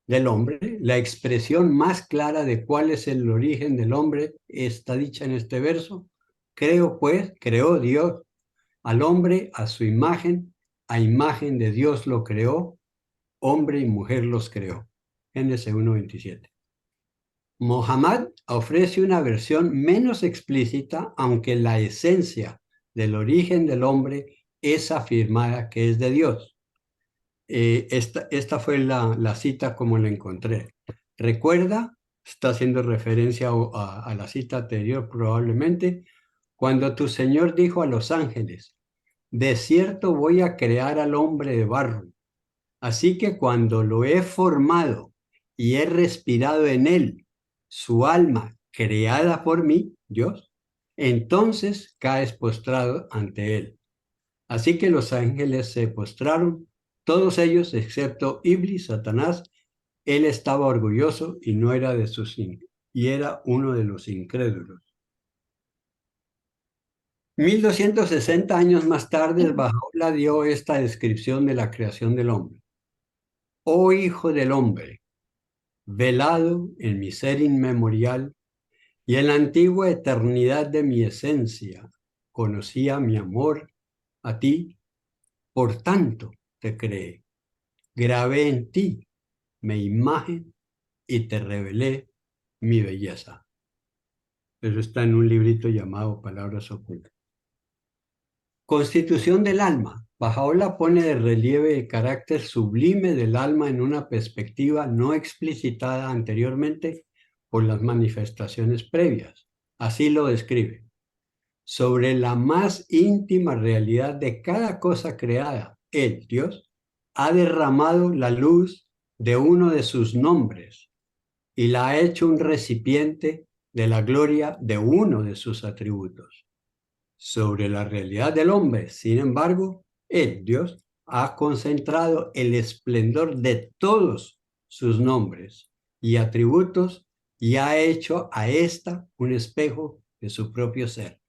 del hombre, la expresión más clara de cuál es el origen del hombre está dicha en este verso. Creó Dios al hombre a su imagen, a imagen de Dios lo creó, hombre y mujer los creó. Génesis 1:27. Muhammad ofrece una versión menos explícita, aunque la esencia del origen del hombre es afirmada que es de Dios. Esta fue la cita como la encontré. Recuerda, está haciendo referencia a la cita anterior probablemente, cuando tu Señor dijo a los ángeles, de cierto voy a crear al hombre de barro, así que cuando lo he formado y he respirado en él su alma creada por mí, Dios, entonces caes postrado ante él. Así que los ángeles se postraron, todos ellos excepto Iblis, Satanás, Él estaba orgulloso y no era de sus y era uno de los incrédulos. 1260 años más tarde, Bahá'u'lláh dio esta descripción de la creación del hombre. Oh hijo del hombre, velado en mi ser inmemorial y en la antigua eternidad de mi esencia, conocía mi amor a ti, por tanto te creé. Grabé en ti mi imagen y te revelé mi belleza. Eso está en un librito llamado Palabras Ocultas. Constitución del alma. Bahá'u'lláh pone de relieve el carácter sublime del alma en una perspectiva no explicitada anteriormente por las manifestaciones previas. Así lo describe. Sobre la más íntima realidad de cada cosa creada, Él, Dios, ha derramado la luz de uno de sus nombres y la ha hecho un recipiente de la gloria de uno de sus atributos. Sobre la realidad del hombre, sin embargo, Él, Dios, ha concentrado el esplendor de todos sus nombres y atributos y ha hecho a ésta un espejo de su propio ser.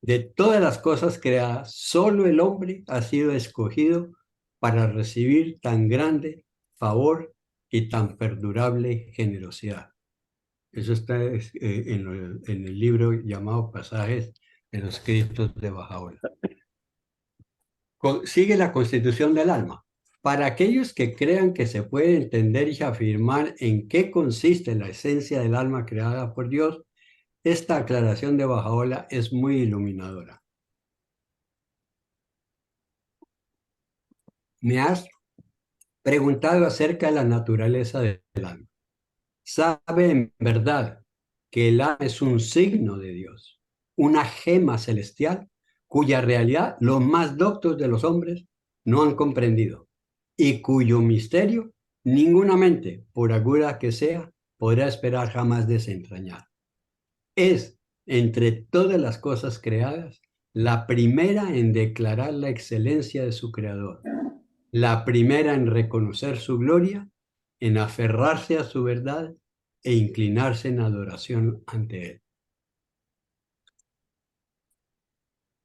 De todas las cosas creadas, solo el hombre ha sido escogido para recibir tan grande favor y tan perdurable generosidad. Eso está en el libro llamado Pasajes de los Escritos de Bahá'u'lláh. Sigue la constitución del alma. Para aquellos que crean que se puede entender y afirmar en qué consiste la esencia del alma creada por Dios, esta aclaración de Bahá'u'lláh es muy iluminadora. Me has preguntado acerca de la naturaleza del alma. Sabe en verdad que el alma es un signo de Dios, una gema celestial cuya realidad los más doctos de los hombres no han comprendido y cuyo misterio ninguna mente, por aguda que sea, podrá esperar jamás desentrañar. Es, entre todas las cosas creadas, la primera en declarar la excelencia de su creador, la primera en reconocer su gloria, en aferrarse a su verdad e inclinarse en adoración ante él.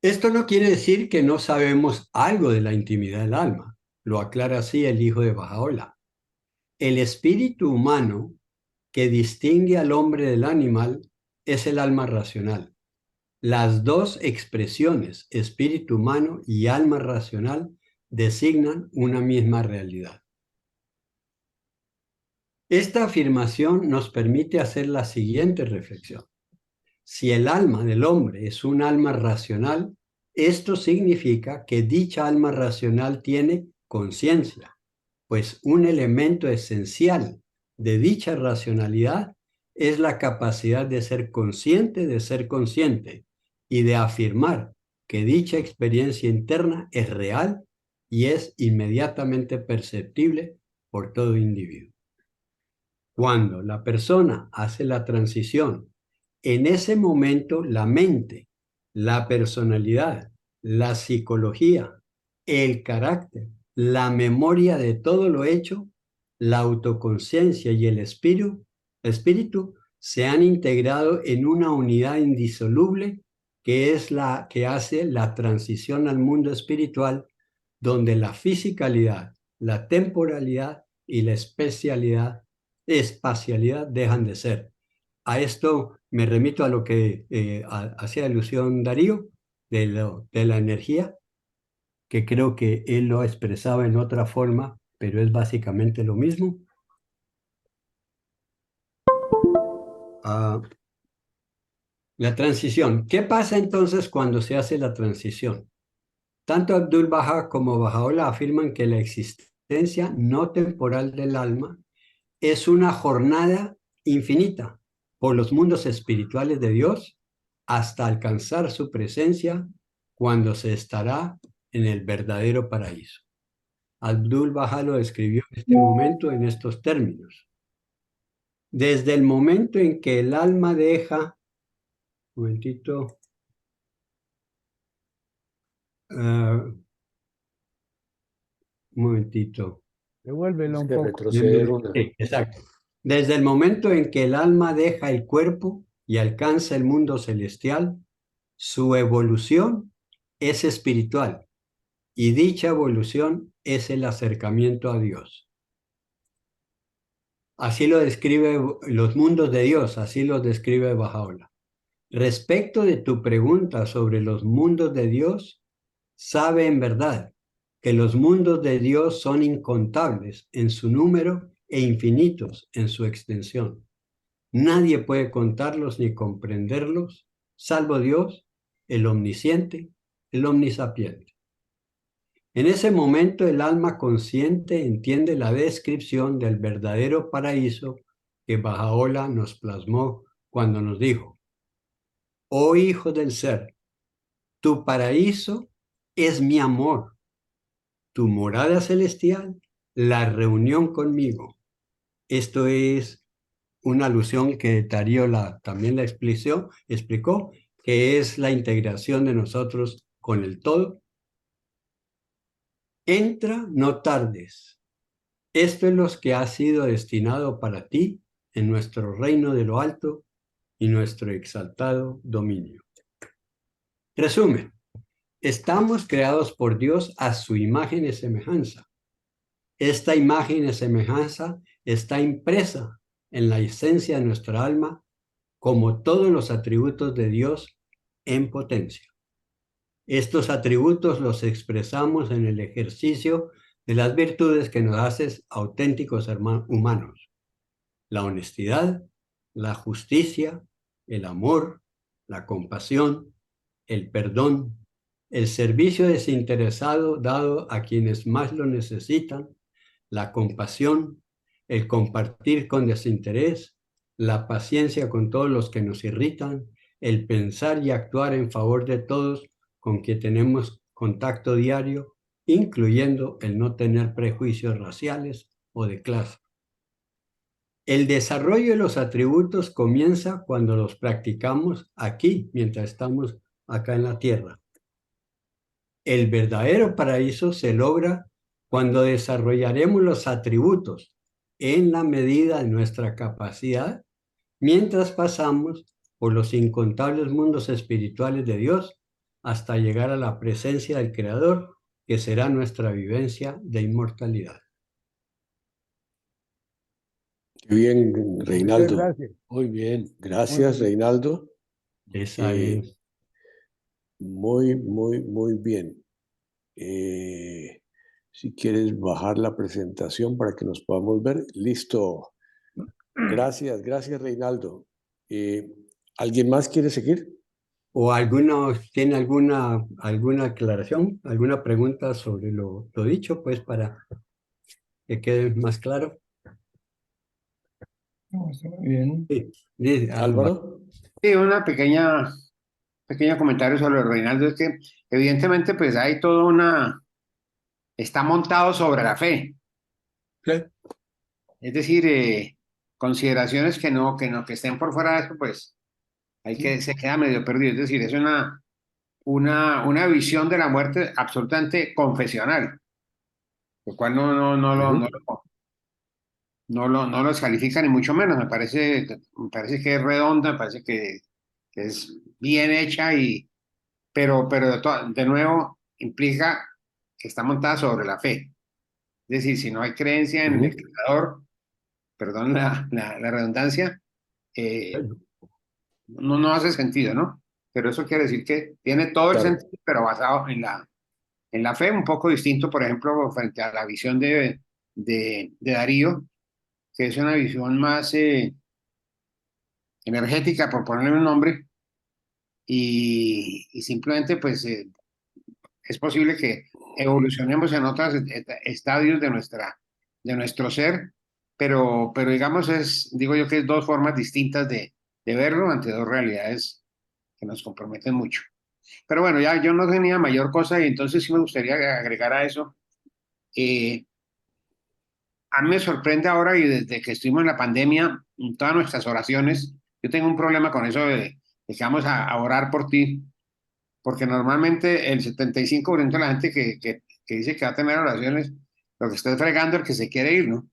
Esto no quiere decir que no sabemos algo de la intimidad del alma. Lo aclara así el hijo de Bahá'u'lláh. El espíritu humano que distingue al hombre del animal es el alma racional. Las dos expresiones, espíritu humano y alma racional, designan una misma realidad. Esta afirmación nos permite hacer la siguiente reflexión. Si el alma del hombre es un alma racional, esto significa que dicha alma racional tiene conciencia, pues un elemento esencial de dicha racionalidad es la capacidad de ser consciente y de afirmar que dicha experiencia interna es real y es inmediatamente perceptible por todo individuo. Cuando la persona hace la transición, en ese momento la mente, la personalidad, la psicología, el carácter, la memoria de todo lo hecho, la autoconciencia y el espíritu se han integrado en una unidad indisoluble que es la que hace la transición al mundo espiritual, donde la fisicalidad, la temporalidad y la espacialidad dejan de ser. A esto me remito a lo que hacía alusión Darío de la energía, que creo que él lo expresaba en otra forma, pero es básicamente lo mismo. La transición. ¿Qué pasa entonces cuando se hace la transición? Tanto Abdul-Bahá como Bahá'u'lláh afirman que la existencia no temporal del alma es una jornada infinita por los mundos espirituales de Dios hasta alcanzar su presencia cuando se estará en el verdadero paraíso. Abdul-Bahá lo describió en este momento en estos términos. Desde el momento en que el alma deja, un momentito, Devuélvelo Es un que poco. retroceder una. Sí, exacto. Desde el momento en que el alma deja el cuerpo y alcanza el mundo celestial, su evolución es espiritual y dicha evolución es el acercamiento a Dios. Así lo describe los mundos de Dios, así lo describe Bahá'u'lláh. Respecto de tu pregunta sobre los mundos de Dios, sabe en verdad que los mundos de Dios son incontables en su número e infinitos en su extensión. Nadie puede contarlos ni comprenderlos, salvo Dios, el omnisciente, el omnisapiente. En ese momento el alma consciente entiende la descripción del verdadero paraíso que Bahá'u'lláh nos plasmó cuando nos dijo: oh hijo del ser, tu paraíso es mi amor, tu morada celestial, la reunión conmigo. Esto es una alusión que Darío también la explicó, que es la integración de nosotros con el todo. Entra, no tardes. Esto es lo que ha sido destinado para ti en nuestro reino de lo alto y nuestro exaltado dominio. Resumen. Estamos creados por Dios a su imagen y semejanza. Esta imagen y semejanza está impresa en la esencia de nuestra alma, como todos los atributos de Dios en potencia. Estos atributos los expresamos en el ejercicio de las virtudes que nos hacen auténticos humanos: la honestidad, la justicia, el amor, la compasión, el perdón, el servicio desinteresado dado a quienes más lo necesitan, la compasión, el compartir con desinterés, la paciencia con todos los que nos irritan, el pensar y actuar en favor de todos con quien tenemos contacto diario, incluyendo el no tener prejuicios raciales o de clase. El desarrollo de los atributos comienza cuando los practicamos aquí, mientras estamos acá en la tierra. El verdadero paraíso se logra cuando desarrollaremos los atributos en la medida de nuestra capacidad, mientras pasamos por los incontables mundos espirituales de Dios hasta llegar a la presencia del Creador, que será nuestra vivencia de inmortalidad. Qué bien, Muchas Reinaldo. gracias. Muy bien. Gracias, Muy bien. Reinaldo. Esa Eh, es. muy bien. Si quieres bajar la presentación para que nos podamos ver. Listo. Gracias, Reinaldo. ¿Alguien más quiere seguir? ¿O tiene alguna aclaración, alguna pregunta sobre lo dicho, pues para que quede más claro? No, está muy bien. Sí, Álvaro. Sí, pequeño comentario sobre Reinaldo, es que evidentemente pues hay toda está montado sobre la fe, Sí. es decir, consideraciones que estén por fuera de eso, pues se queda medio perdido, es decir, es una visión de la muerte absolutamente confesional, lo cual no lo descalifica ni mucho menos, me parece que es redonda, me parece que es bien hecha, pero de nuevo implica que está montada sobre la fe. Es decir, si no hay creencia en el creador, perdón la redundancia, no hace sentido, ¿no? Pero eso quiere decir que tiene todo el Claro. sentido, pero basado en la fe, un poco distinto, por ejemplo, frente a la visión de Darío, que es una visión más energética, por ponerle un nombre, y simplemente pues es posible que evolucionemos en otros estadios de nuestro ser, pero digamos digo yo que es dos formas distintas de verlo ante dos realidades que nos comprometen mucho. Pero bueno, ya yo no tenía mayor cosa y entonces sí me gustaría agregar a eso. Eh, a mí me sorprende ahora y desde que estuvimos en la pandemia, en todas nuestras oraciones, yo tengo un problema con eso de que vamos a orar por ti, porque normalmente el 75% de la gente que dice que va a tener oraciones lo que está es fregando el que se quiere ir, ¿no?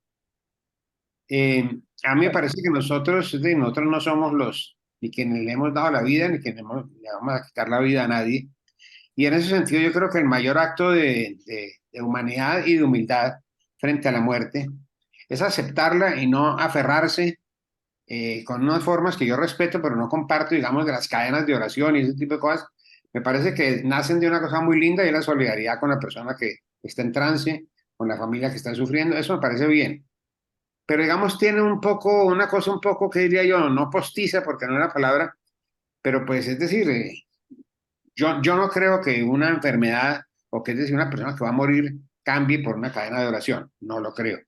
A mí me parece que nosotros no somos ni quienes le hemos dado la vida, ni quienes le vamos a quitar la vida a nadie. Y en ese sentido yo creo que el mayor acto de humanidad y de humildad frente a la muerte es aceptarla y no aferrarse con unas formas que yo respeto, pero no comparto, digamos, de las cadenas de oración y ese tipo de cosas. Me parece que nacen de una cosa muy linda y es la solidaridad con la persona que está en trance, con la familia que está sufriendo. Eso me parece bien. Pero digamos, tiene un poco, una cosa un poco que diría yo, no postiza, porque no es la palabra, pero pues es decir, yo no creo que una enfermedad, o que es decir, una persona que va a morir, cambie por una cadena de oración. No lo creo,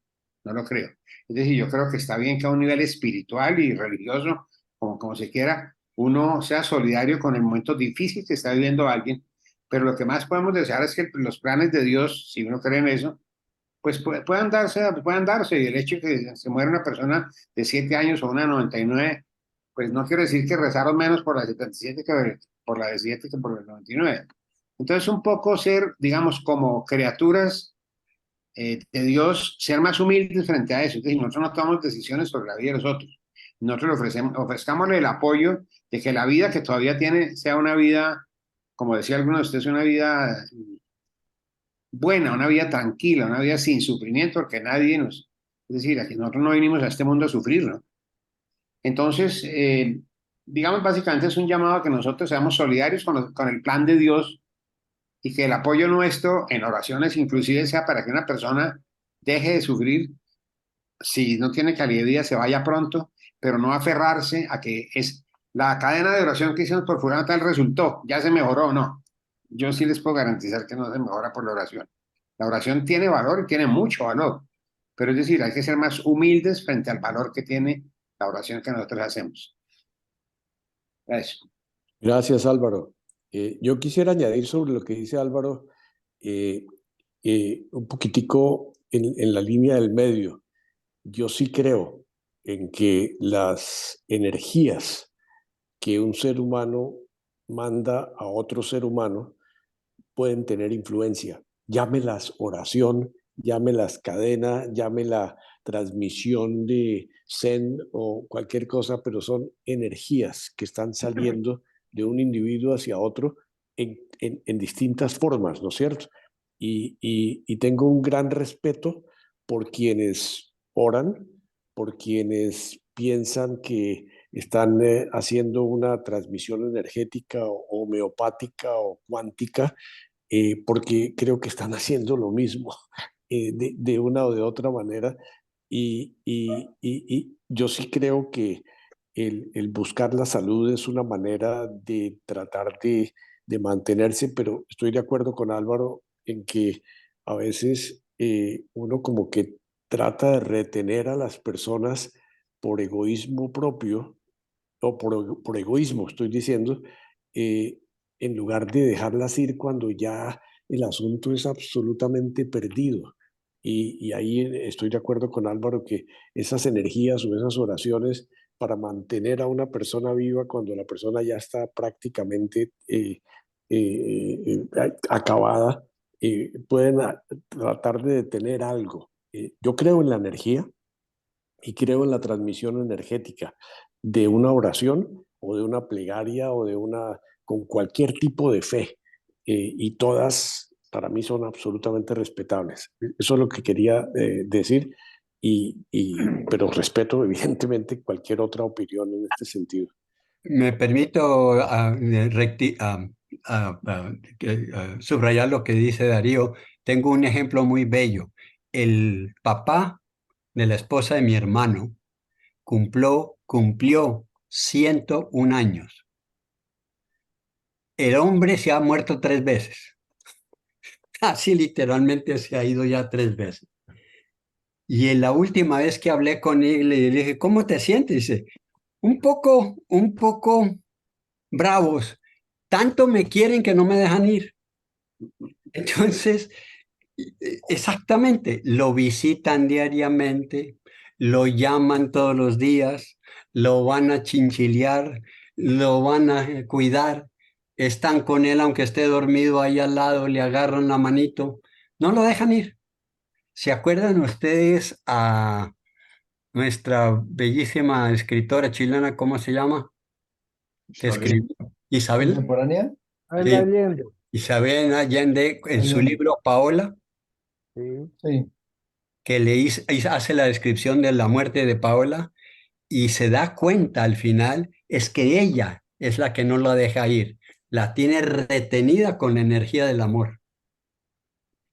no lo creo. Es decir, yo creo que está bien que a un nivel espiritual y religioso, como se quiera, uno sea solidario con el momento difícil que está viviendo alguien, pero lo que más podemos desear es que los planes de Dios, si uno cree en eso, pues puedan darse, y el hecho de que se muera una persona de 7 años o una de 99, pues no quiere decir que rezaron menos por la de 77 que por la de 7 que por la de 99. Entonces, un poco ser, digamos, como criaturas de Dios, ser más humildes frente a eso. Es decir, nosotros no tomamos decisiones sobre la vida de los otros. Nosotros ofrezcámosle el apoyo de que la vida que todavía tiene sea una vida, como decía alguno de ustedes, una vida buena, una vida tranquila, una vida sin sufrimiento, porque nadie nos... Es decir, aquí nosotros no vinimos a este mundo a sufrir, ¿no? Entonces, digamos, básicamente es un llamado a que nosotros seamos solidarios con el plan de Dios y que el apoyo nuestro en oraciones inclusive sea para que una persona deje de sufrir, si no tiene calidad de vida, se vaya pronto, pero no aferrarse a que es la cadena de oración que hicimos por fulano tal resultó, ya se mejoró o no. Yo sí les puedo garantizar que no se mejora por la oración. La oración tiene valor y tiene mucho valor, pero es decir, hay que ser más humildes frente al valor que tiene la oración que nosotros hacemos. Eso. Gracias, Álvaro. Yo quisiera añadir sobre lo que dice Álvaro eh, un poquitico en la línea del medio. Yo sí creo en que las energías que un ser humano manda a otro ser humano pueden tener influencia. Llámelas oración, llámelas cadena, llámela transmisión de Zen o cualquier cosa, pero son energías que están saliendo de un individuo hacia otro en distintas formas, ¿no es cierto? Y tengo un gran respeto por quienes oran, por quienes piensan que están haciendo una transmisión energética o homeopática o cuántica, porque creo que están haciendo lo mismo de una o de otra manera. Y yo sí creo que el buscar la salud es una manera de tratar de mantenerse, pero estoy de acuerdo con Álvaro en que a veces uno como que trata de retener a las personas por egoísmo propio, o por egoísmo, estoy diciendo, eh, en lugar de dejarlas ir cuando ya el asunto es absolutamente perdido. Y ahí estoy de acuerdo con Álvaro que esas energías o esas oraciones para mantener a una persona viva cuando la persona ya está prácticamente acabada, pueden tratar de detener algo. Yo creo en la energía y creo en la transmisión energética de una oración o de una plegaria o de con cualquier tipo de fe. Y todas para mí son absolutamente respetables. Eso es lo que quería decir, pero respeto evidentemente cualquier otra opinión en este sentido. Me permito subrayar lo que dice Darío. Tengo un ejemplo muy bello. El papá de la esposa de mi hermano cumplió 101 años. El hombre se ha muerto 3 veces. Así literalmente se ha ido ya 3 veces. Y en la última vez que hablé con él, le dije, ¿cómo te sientes? Dice, un poco bravos. Tanto me quieren que no me dejan ir. Entonces, exactamente, lo visitan diariamente, lo llaman todos los días, lo van a chinchilear, lo van a cuidar, están con él aunque esté dormido ahí al lado, le agarran la manito, no lo dejan ir. ¿Se acuerdan ustedes a nuestra bellísima escritora chilena, cómo se llama? Que escribió Isabel, ¿Contemporánea? Abel sí, Allende, Isabel Allende en su Allende. libro Paola, sí, Sí, que hace la descripción de la muerte de Paola y se da cuenta al final es que ella es la que no la deja ir, la tiene retenida con la energía del amor.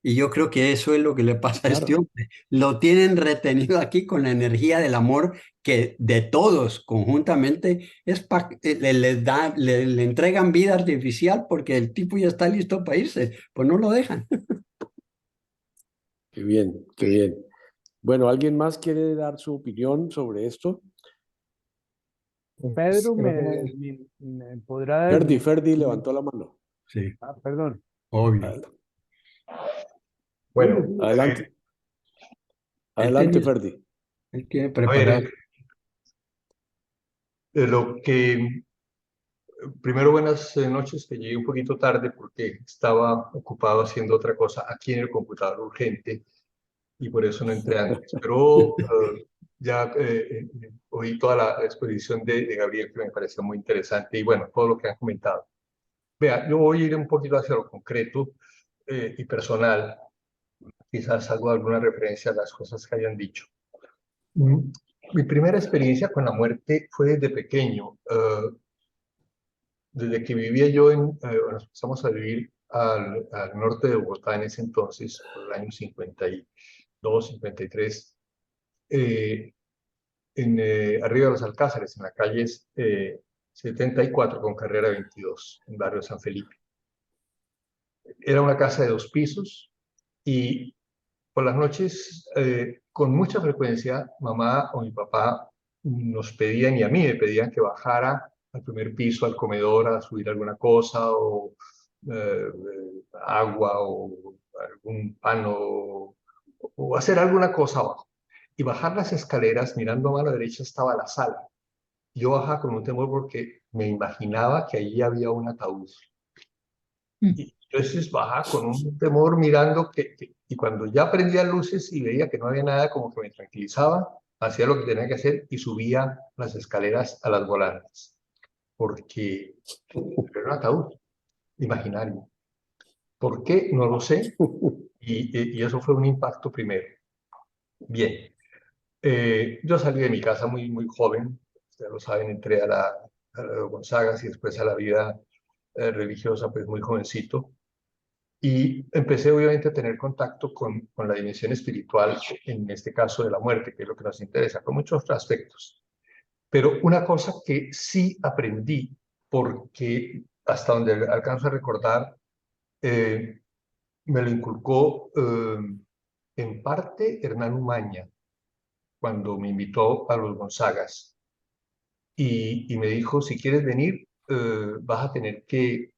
Y yo creo que eso es lo que le pasa a este Claro. hombre. Lo tienen retenido aquí con la energía del amor que de todos conjuntamente le entregan vida artificial porque el tipo ya está listo para irse, pues no lo dejan. Qué bien, qué bien. Bueno, ¿alguien más quiere dar su opinión sobre esto? pues Pedro creo que me podrá Ferdi levantó la mano. Sí, perdón, obvio. Adel- Julio, Bueno, Julio. Adelante, Él, adelante, tenía- Ferdi. él tiene a ver, preparado. lo que primero buenas noches, que llegué un poquito tarde porque estaba ocupado haciendo otra cosa aquí en el computador urgente y por eso no entré antes. Pero ya oí toda la exposición de Gabriel que me pareció muy interesante y bueno, todo lo que han comentado. Vea, yo voy a ir un poquito hacia lo concreto y personal, quizás hago alguna referencia a las cosas que hayan dicho. Mm, Mi primera experiencia con la muerte fue desde pequeño. Desde que vivía yo nos empezamos a vivir al norte de Bogotá en ese entonces, por el año 52, 53, eh, arriba de los Alcázares, en la calle 74 con carrera 22, en barrio San Felipe. Era una casa de 2 pisos y por las noches, con mucha frecuencia, mamá o mi papá nos pedían, y a mí me pedían que bajara al primer piso, al comedor, a subir alguna cosa, o agua, o algún pan, o hacer alguna cosa abajo. Y bajar las escaleras, mirando a mano derecha, estaba la sala. Yo bajaba con un temor porque me imaginaba que allí había un ataúd. Y entonces bajaba con un temor mirando y cuando ya prendía luces y veía que no había nada, como que me tranquilizaba, hacía lo que tenía que hacer y subía las escaleras a las volantes, porque era un ataúd imaginario. ¿Por qué? No lo sé, y eso fue un impacto primero. Bien, yo salí de mi casa muy, muy joven, ustedes lo saben, entré a la Gonzagas y después a la vida religiosa, pues muy jovencito. Y empecé obviamente a tener contacto con la dimensión espiritual, en este caso de la muerte, que es lo que nos interesa, con muchos otros aspectos. Pero una cosa que sí aprendí, porque hasta donde alcanzo a recordar, eh, me lo inculcó en parte Hernán Umaña, cuando me invitó a los Gonzagas. Y me dijo, si quieres venir, vas a tener que...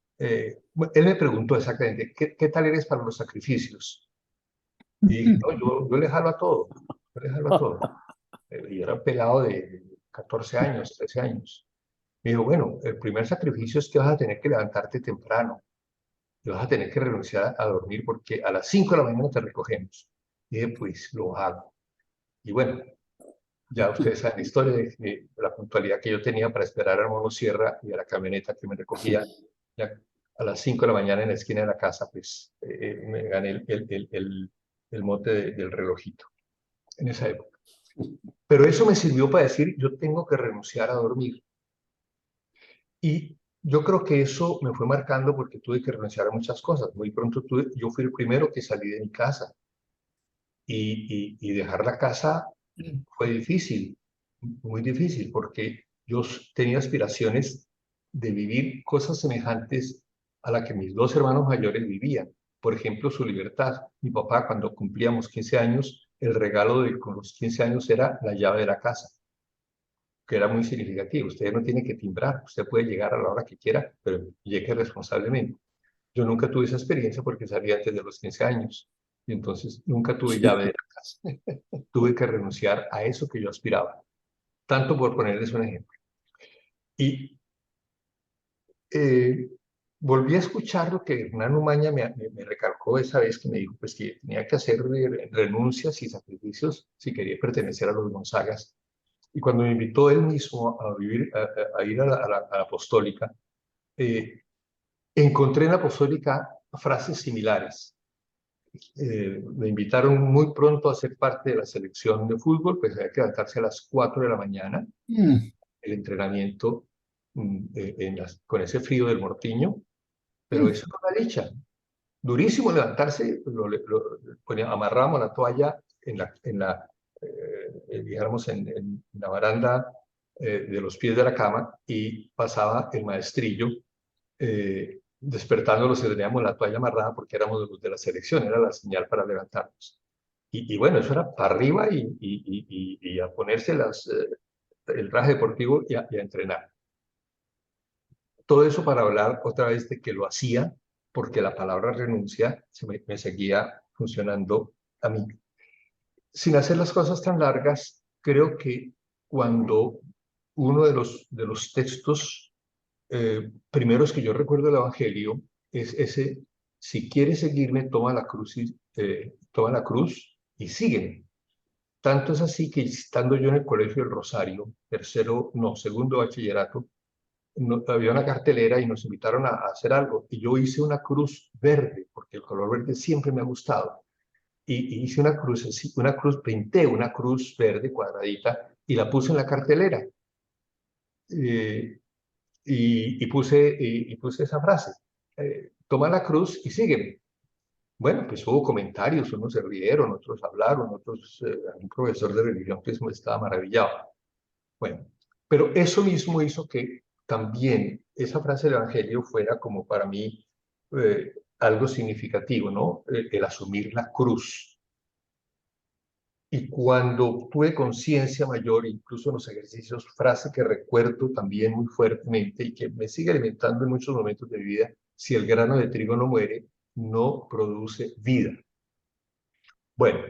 bueno, él me preguntó exactamente, ¿qué tal eres para los sacrificios? Y dije, no, yo le jalo a todo, yo le jalo a todo. Y era un pelado de 14 años, 13 años. Me dijo, bueno, el primer sacrificio es que vas a tener que levantarte temprano, y vas a tener que renunciar a dormir porque a las 5 de la mañana te recogemos. Y dije, pues lo hago. Y bueno, ya ustedes saben la historia de la puntualidad que yo tenía para esperar a Mono Sierra y a la camioneta que me recogía ya a las 5 de la mañana en la esquina de la casa, pues me gané el mote del relojito en esa época. Pero eso me sirvió para decir, yo tengo que renunciar a dormir. Y yo creo que eso me fue marcando porque tuve que renunciar a muchas cosas. Muy pronto yo fui el primero que salí de mi casa y dejar la casa fue difícil, muy difícil, porque yo tenía aspiraciones de vivir cosas semejantes a la que mis dos hermanos mayores vivían. Por ejemplo, su libertad. Mi papá, cuando cumplíamos 15 años, el regalo con los 15 años era la llave de la casa, que era muy significativo. Usted no tiene que timbrar, usted puede llegar a la hora que quiera, pero llegue responsablemente. Yo nunca tuve esa experiencia porque salí antes de los 15 años y entonces nunca tuve llave de la casa. Tuve que renunciar a eso que yo aspiraba, tanto por ponerles un ejemplo. Y volví a escuchar lo que Hernán Umaña me recalcó esa vez que me dijo pues que tenía que hacer renuncias y sacrificios si quería pertenecer a los Gonzagas. Y cuando me invitó él mismo a vivir, a ir a la apostólica, encontré en la apostólica frases similares. Me invitaron muy pronto a ser parte de la selección de fútbol, pues había que levantarse a las 4 de la mañana, el entrenamiento con ese frío del Mortiño, pero eso era una dicha. Durísimo levantarse, amarrábamos la toalla dijéramos, en la baranda de los pies de la cama y pasaba el maestrillo despertándolos y teníamos la toalla amarrada porque éramos los de la selección, era la señal para levantarnos. Y bueno, eso era para arriba y a ponerse el traje deportivo y a entrenar. Todo eso para hablar otra vez de que lo hacía porque la palabra renuncia me seguía funcionando a mí. Sin hacer las cosas tan largas, creo que cuando uno de los textos primeros que yo recuerdo del Evangelio es ese: si quieres seguirme, toma la cruz y sígueme. Tanto es así que estando yo en el Colegio del Rosario, segundo bachillerato, había una cartelera y nos invitaron a hacer algo. Y yo hice una cruz verde, porque el color verde siempre me ha gustado. Y hice una cruz, pinté una cruz verde cuadradita y la puse en la cartelera. Y puse esa frase: toma la cruz y sígueme. Bueno, pues hubo comentarios, unos se rieron, otros hablaron, un profesor de religión que estaba maravillado. Bueno, pero eso mismo hizo que también esa frase del Evangelio fuera como para mí algo significativo, ¿no? El asumir la cruz. Y cuando tuve conciencia mayor, incluso en los ejercicios, frase que recuerdo también muy fuertemente y que me sigue alimentando en muchos momentos de mi vida: si el grano de trigo no muere, no produce vida. Bueno,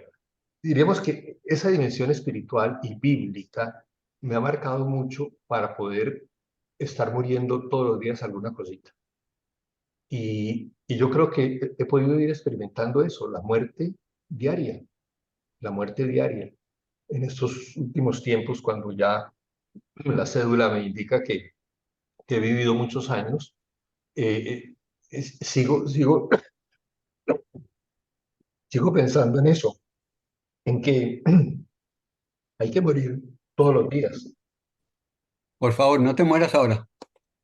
diríamos que esa dimensión espiritual y bíblica me ha marcado mucho para poder estar muriendo todos los días alguna cosita. Y yo creo que he podido ir experimentando eso, la muerte diaria, en estos últimos tiempos, cuando ya la cédula me indica que he vivido muchos años, sigo pensando en eso, en que hay que morir todos los días. Por favor, no te mueras ahora.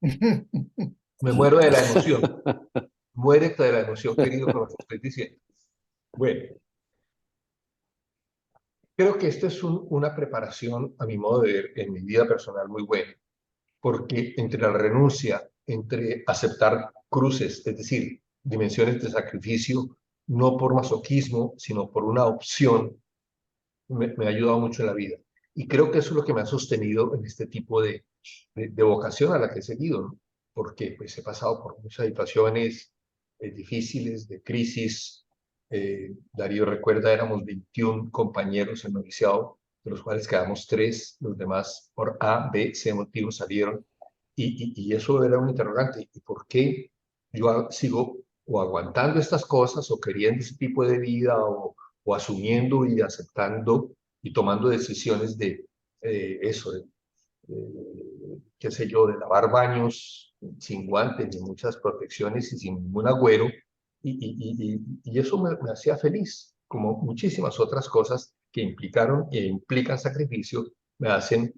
Me muero de la emoción. Muérete de la emoción, querido, con lo que estoy diciendo. Bueno, creo que esta es una preparación, a mi modo de ver, en mi vida personal muy buena, porque entre la renuncia, entre aceptar cruces, es decir, dimensiones de sacrificio, no por masoquismo, sino por una opción, me ha ayudado mucho en la vida. Y creo que eso es lo que me ha sostenido en este tipo de vocación a la que he seguido, ¿no? Porque pues he pasado por muchas situaciones difíciles, de crisis. Darío recuerda, éramos 21 compañeros en noviciado, de los cuales quedamos 3, los demás por A, B, C motivos salieron. Y eso era un interrogante: ¿y por qué yo sigo o aguantando estas cosas o queriendo ese tipo de vida o asumiendo y aceptando y tomando decisiones de eso, qué sé yo, de lavar baños sin guantes ni muchas protecciones y sin ningún agüero? Y eso me hacía feliz, como muchísimas otras cosas que implicaron e implican sacrificio, me hacen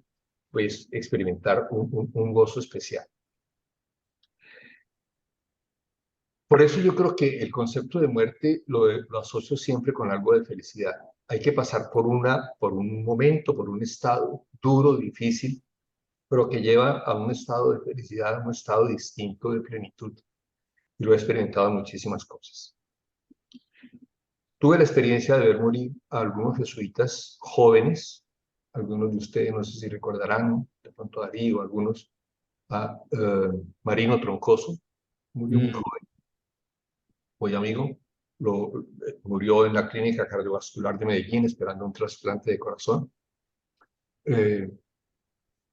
pues experimentar un gozo especial. Por eso yo creo que el concepto de muerte lo asocio siempre con algo de felicidad. Hay que pasar por un momento, por un estado duro, difícil, pero que lleva a un estado de felicidad, a un estado distinto de plenitud. Y lo he experimentado en muchísimas cosas. Tuve la experiencia de ver morir a algunos jesuitas jóvenes, algunos de ustedes no sé si recordarán, de pronto Darío, algunos, a Marino Troncoso, murió muy joven, muy amigo, murió en la clínica cardiovascular de Medellín esperando un trasplante de corazón.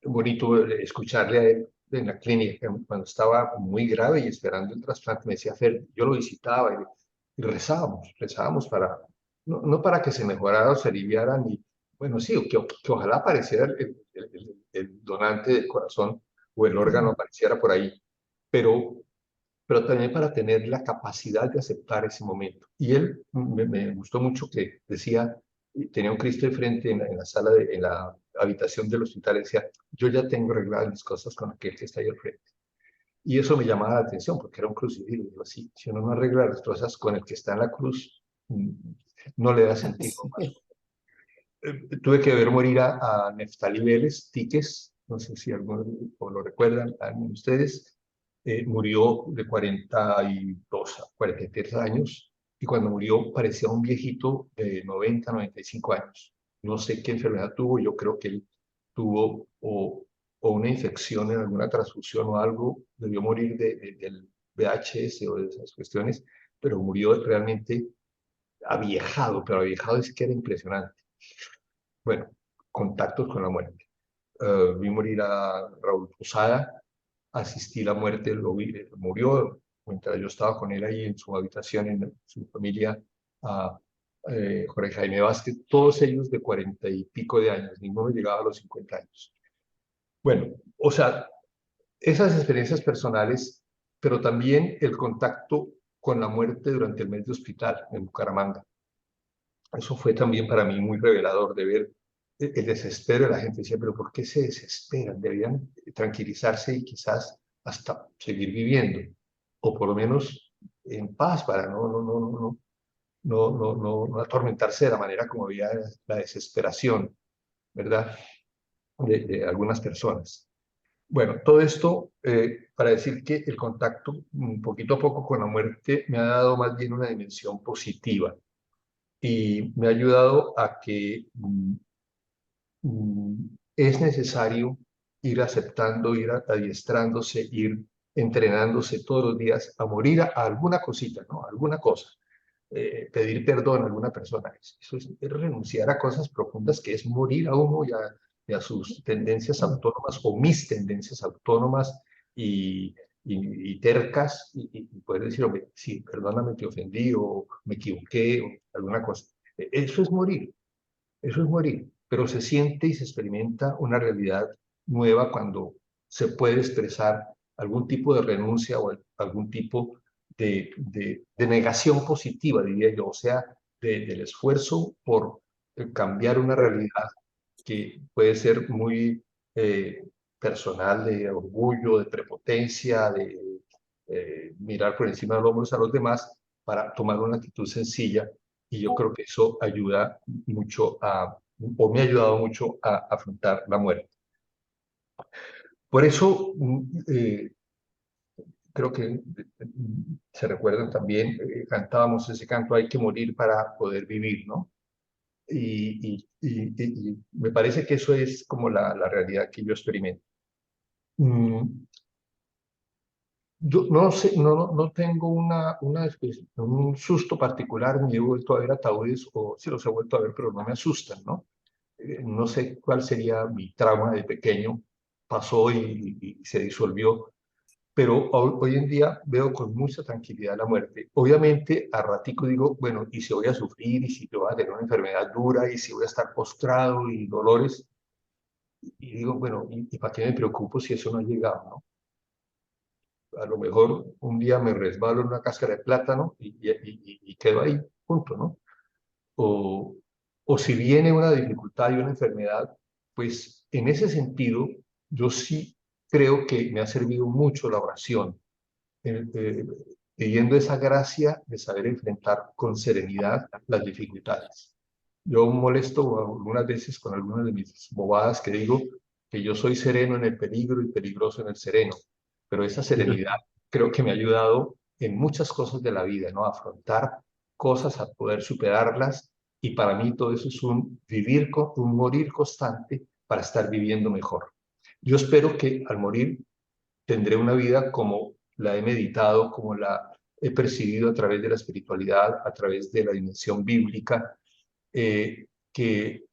Bonito escucharle a él en la clínica, cuando estaba muy grave y esperando el trasplante, me decía, Fer, yo lo visitaba y rezábamos para, no para que se mejorara o se aliviara, ni, bueno, sí, que ojalá apareciera el donante del corazón o el órgano apareciera por ahí, pero también para tener la capacidad de aceptar ese momento. Y él me gustó mucho que decía, tenía un Cristo de frente en la sala, en la habitación del hospital, y decía, yo ya tengo arregladas mis cosas con aquel que está ahí al frente. Y eso me llamaba la atención, porque era un crucifijo. Digo, así, si uno no arregla las cosas con el que está en la cruz, no le da sentido. Tuve que ver morir a Neftalí Vélez, Tíquez, no sé si alguno o lo recuerdan, algunos de ustedes, murió de 42 a 43 años, y cuando murió parecía un viejito de 90, 95 años. No sé qué enfermedad tuvo, yo creo que él tuvo o una infección en alguna transfusión o algo, debió morir del VHS o de esas cuestiones, pero murió realmente aviejado, pero aviejado es que era impresionante. Bueno, contactos con la muerte. Vi morir a Raúl Posada, asistí a la muerte, lo vi, murió mientras yo estaba con él ahí en su habitación, en su familia, a Jorge Jaime Vázquez, todos ellos de 40 y pico de años, ninguno llegaba a los 50 años. Bueno, o sea, esas experiencias personales, pero también el contacto con la muerte durante el mes de hospital en Bucaramanga. Eso fue también para mí muy revelador de ver el desespero de la gente. Decía, pero ¿por qué se desesperan? Deberían tranquilizarse y quizás hasta seguir viviendo, o por lo menos en paz para no atormentarse de la manera como había la desesperación, ¿verdad? De algunas personas. Bueno, todo esto para decir que el contacto poquito a poco con la muerte me ha dado más bien una dimensión positiva y me ha ayudado a que es necesario ir aceptando, ir adiestrándose, ir entrenándose todos los días a morir a alguna cosita, ¿no? A alguna cosa. Pedir perdón a alguna persona. Eso es renunciar a cosas profundas, que es morir a uno y a sus tendencias autónomas o mis tendencias autónomas y, y tercas y poder decir, hombre, sí, perdóname, te ofendí o me equivoqué o alguna cosa. Eso es morir. Eso es morir, pero se siente y se experimenta una realidad nueva cuando se puede expresar algún tipo de renuncia o algún tipo de negación positiva, diría yo, o sea, del esfuerzo por cambiar una realidad que puede ser muy personal, de orgullo, de prepotencia, de mirar por encima de los hombros a los demás para tomar una actitud sencilla. Y yo creo que eso ayuda mucho o me ha ayudado mucho a afrontar la muerte. Por eso, creo que se recuerdan también, cantábamos ese canto, hay que morir para poder vivir, ¿no? Y me parece que eso es como la realidad que yo experimento. Yo no sé, no tengo un susto particular, ni he vuelto a ver ataúdes, o sí los he vuelto a ver, pero no me asustan, ¿no? No sé cuál sería mi trauma de pequeño, pasó y se disolvió, pero hoy en día veo con mucha tranquilidad la muerte. Obviamente, a ratico digo, bueno, ¿y si voy a sufrir? ¿Y si yo voy a tener una enfermedad dura? ¿Y si voy a estar postrado y dolores? Y digo, bueno, ¿y para qué me preocupo si eso no ha llegado, no? A lo mejor un día me resbalo en una cáscara de plátano y quedo ahí, punto, ¿no? O, o si viene una dificultad y una enfermedad, pues en ese sentido, yo sí creo que me ha servido mucho la oración, eh, pidiendo esa gracia de saber enfrentar con serenidad las dificultades. Yo molesto algunas veces con algunas de mis bobadas que digo que yo soy sereno en el peligro y peligroso en el sereno, pero esa serenidad creo que me ha ayudado en muchas cosas de la vida, ¿no? A afrontar cosas, a poder superarlas, y para mí todo eso es un vivir, un morir constante para estar viviendo mejor. Yo espero que al morir tendré una vida como la he meditado, como la he percibido a través de la espiritualidad, a través de la dimensión bíblica, que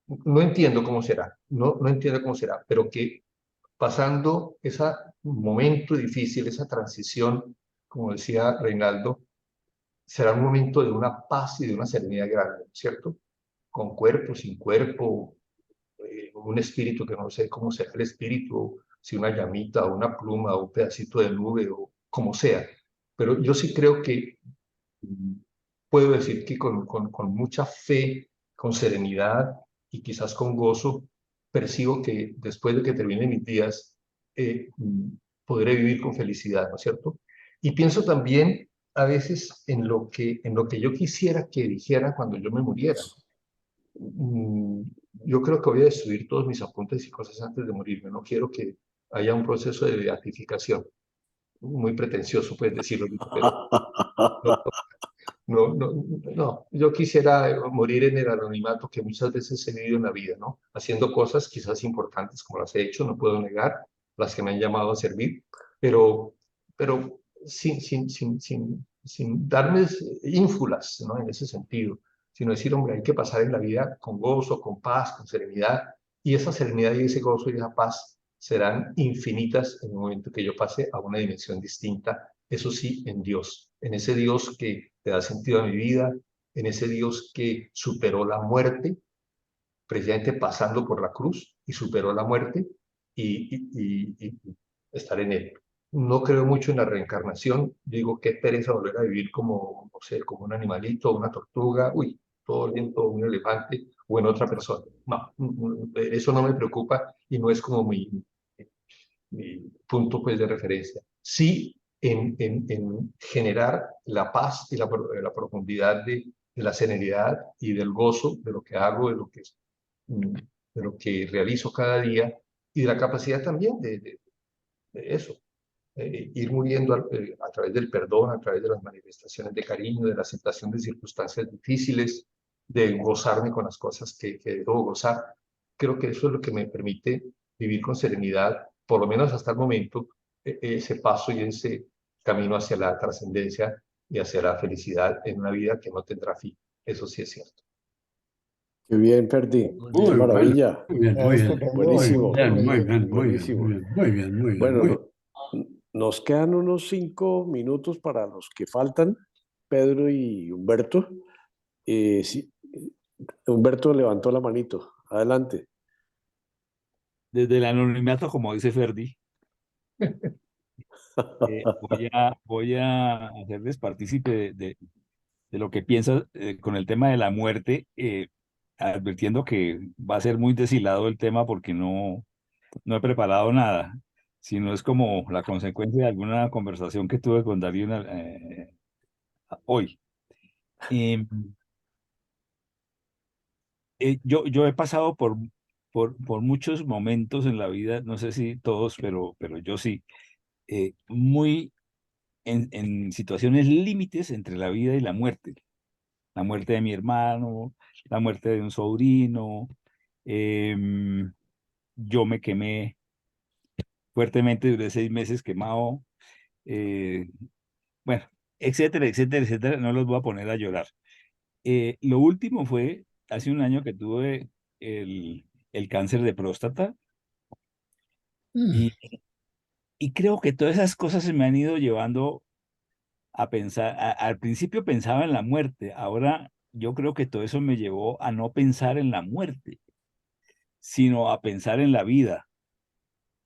no entiendo cómo será, no entiendo cómo será, pero que pasando ese momento difícil, esa transición, como decía Reinaldo, será un momento de una paz y de una serenidad grande, ¿cierto? Con cuerpo, sin cuerpo, un espíritu que no sé cómo sea el espíritu, si una llamita o una pluma o un pedacito de nube o como sea. Pero yo sí creo que puedo decir que con mucha fe, con serenidad y quizás con gozo, percibo que después de que terminen mis días, eh, mm, podré vivir con felicidad, ¿no es cierto? Y pienso también a veces en lo que yo quisiera que dijera cuando yo me muriera. Mm, Yo creo que voy a destruir todos mis apuntes y cosas antes de morirme. No quiero que haya un proceso de beatificación. Muy pretencioso, puedes decirlo, pero no, no. Yo quisiera morir en el anonimato que muchas veces he vivido en la vida, ¿no? Haciendo cosas quizás importantes como las he hecho, no puedo negar, las que me han llamado a servir, pero sin darme ínfulas, ¿no? En ese sentido, sino decir, hombre, hay que pasar en la vida con gozo, con paz, con serenidad, y esa serenidad y ese gozo y esa paz serán infinitas en el momento que yo pase a una dimensión distinta, eso sí, en Dios, en ese Dios que le da sentido a mi vida, en ese Dios que superó la muerte, precisamente pasando por la cruz y superó la muerte y estar en él. No creo mucho en la reencarnación, digo que pereza volver a vivir como, no sé, como un animalito, una tortuga, uy, todo lento, un elefante o en otra persona. No, eso no me preocupa y no es como mi punto pues, de referencia. Sí, en generar la paz y la profundidad de la serenidad y del gozo de lo que hago, de lo que realizo cada día y de la capacidad también de eso, ir muriendo a través del perdón, a través de las manifestaciones de cariño, de la aceptación de circunstancias difíciles, de gozarme con las cosas que debo gozar. Creo que eso es lo que me permite vivir con serenidad, por lo menos hasta el momento, ese paso y ese camino hacia la trascendencia y hacia la felicidad en una vida que no tendrá fin. Eso sí es cierto. Qué bien, Ferdi. Muy Qué bien. Muy bueno, maravilla. muy bien, muy bien, Estupendo, muy Buenísimo, bien, muy estupendo. bien, muy bien, buenísimo. muy bien, muy bien, muy bien, Bueno, muy bien. nos quedan unos 5 minutos para los que faltan, Pedro y Humberto. Sí, Humberto levantó la manito. Adelante. Desde el anonimato, como dice Ferdi, voy a hacerles partícipe de lo que piensa con el tema de la muerte, advirtiendo que va a ser muy deshilado el tema porque no he preparado nada, sino es como la consecuencia de alguna conversación que tuve con Darío hoy. Em, yo he pasado por muchos momentos en la vida, no sé si todos, pero yo sí, muy en situaciones límites entre la vida y la muerte. La muerte de mi hermano, la muerte de un sobrino. em, yo me quemé fuertemente, duré 6 meses quemado. eh, bueno, etcétera, etcétera, etcétera. No los voy a poner a llorar. Lo último fue hace un año que tuve el cáncer de próstata Mm. y, y creo que todas esas cosas se me han ido llevando a pensar. Al principio pensaba en la muerte, ahora yo creo que todo eso me llevó a no pensar en la muerte, sino a pensar en la vida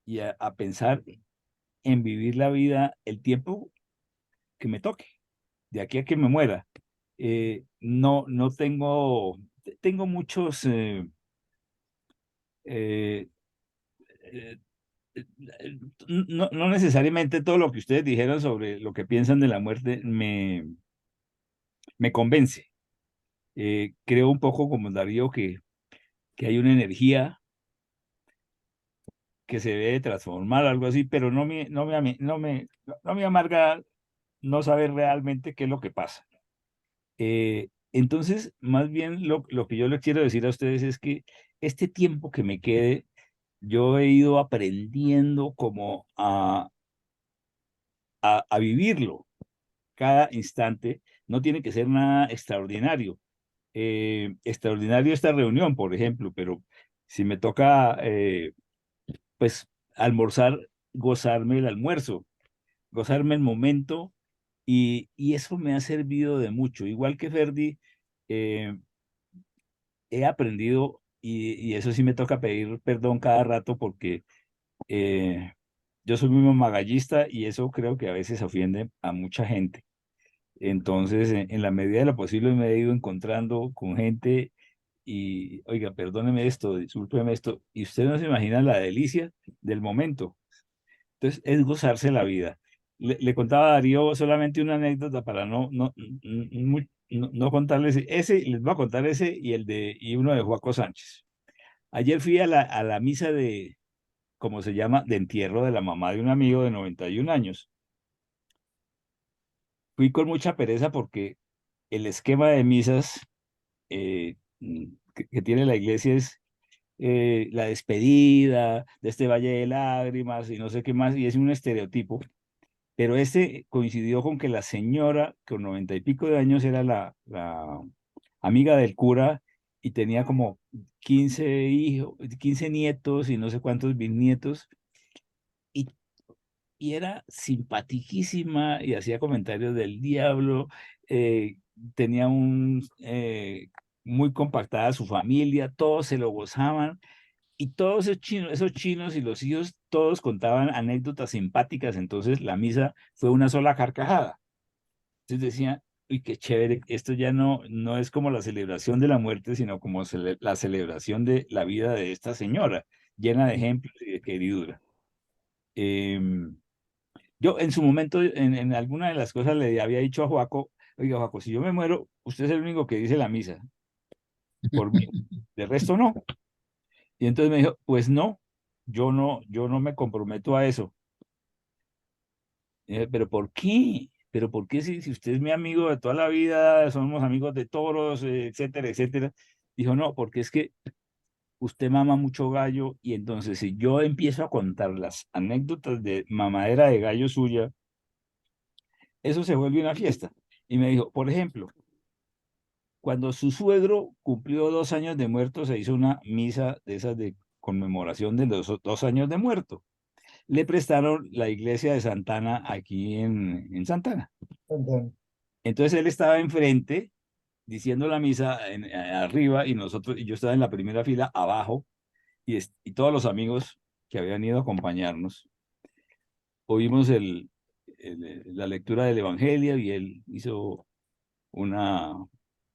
y a pensar en vivir la vida el tiempo que me toque, de aquí a que me muera. No tengo muchos, eh, eh, no necesariamente todo lo que ustedes dijeron sobre lo que piensan de la muerte me convence. Creo un poco como Darío que hay una energía que se debe transformar, algo así, pero no me amarga no saber realmente qué es lo que pasa. Entonces, más bien lo que yo les quiero decir a ustedes es que este tiempo que me quede, yo he ido aprendiendo como a vivirlo cada instante. No tiene que ser nada extraordinario. Extraordinario esta reunión, por ejemplo, pero si me toca, pues almorzar, gozarme el almuerzo, gozarme el momento, y eso me ha servido de mucho. Igual que Ferdi, eh, he aprendido, y eso sí me toca pedir perdón cada rato porque eh, yo soy muy mamagallista y eso creo que a veces ofende a mucha gente. Entonces, en la medida de lo posible me he ido encontrando con gente y, oiga, perdóneme esto, discúlpeme esto, y usted no se imagina la delicia del momento. Entonces, es gozarse la vida. Le contaba a Darío solamente una anécdota para no contarles ese, les voy a contar ese y uno de Joaco Sánchez. Ayer fui a la misa de, como se llama, de entierro de la mamá de un amigo de 91 años. Fui con mucha pereza porque el esquema de misas que tiene la iglesia es la despedida de este valle de lágrimas y no sé qué más, y es un estereotipo. Pero este coincidió con que la señora, con 90 y pico de años, era la amiga del cura y tenía como 15 hijos, 15 nietos y no sé cuántos bisnietos. Y, y era simpaticísima y hacía comentarios del diablo. eh, Tenía muy compactada su familia, todos se lo gozaban. Y todos esos chinos y los hijos, todos contaban anécdotas simpáticas, entonces la misa fue una sola carcajada. Entonces decía, uy, qué chévere, esto ya no es como la celebración de la muerte, sino como la celebración de la vida de esta señora, llena de ejemplos y de queridura. Em, yo en su momento, en alguna de las cosas le había dicho a Joaco, oiga, Joaco, si yo me muero, usted es el único que dice la misa, por mí, de resto no. Y entonces me dijo, pues no, yo no me comprometo a eso. Y dije, pero ¿por qué? ¿Pero por qué si usted es mi amigo de toda la vida, somos amigos de toros, etcétera, etcétera? Dijo, no, porque es que usted mama mucho gallo y entonces si yo empiezo a contar las anécdotas de mamadera de gallo suya, eso se vuelve una fiesta. Y me dijo, por ejemplo, cuando su suegro cumplió 2 años de muerto, se hizo una misa de esas de conmemoración de los 2 años de muerto. Le prestaron la iglesia de Santana aquí en Santana. Entonces, Entonces él estaba enfrente diciendo la misa arriba y yo estaba en la primera fila abajo y todos los amigos que habían ido a acompañarnos oímos la lectura del Evangelio y él hizo una,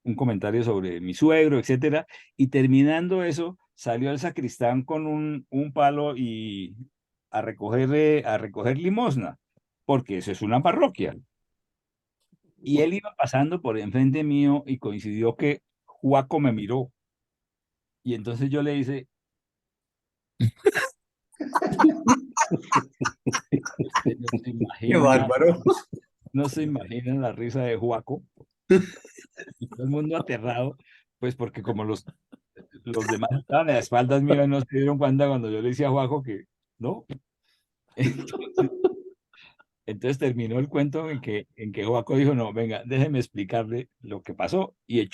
un comentario sobre mi suegro, etcétera, y terminando eso salió el sacristán con un palo y a recoger limosna, porque eso es una parroquia. Y él iba pasando por enfrente mío y coincidió que Juaco me miró. Y entonces yo le hice, "Usted no se Qué imagina, bárbaro. no se imagina la risa de Juaco". Y todo el mundo aterrado, pues porque como los demás estaban a espaldas mías y no se dieron cuenta cuando yo le decía a Juaco que no. Entonces terminó el cuento en que Joaco dijo, no, venga, déjeme explicarle lo que pasó. Y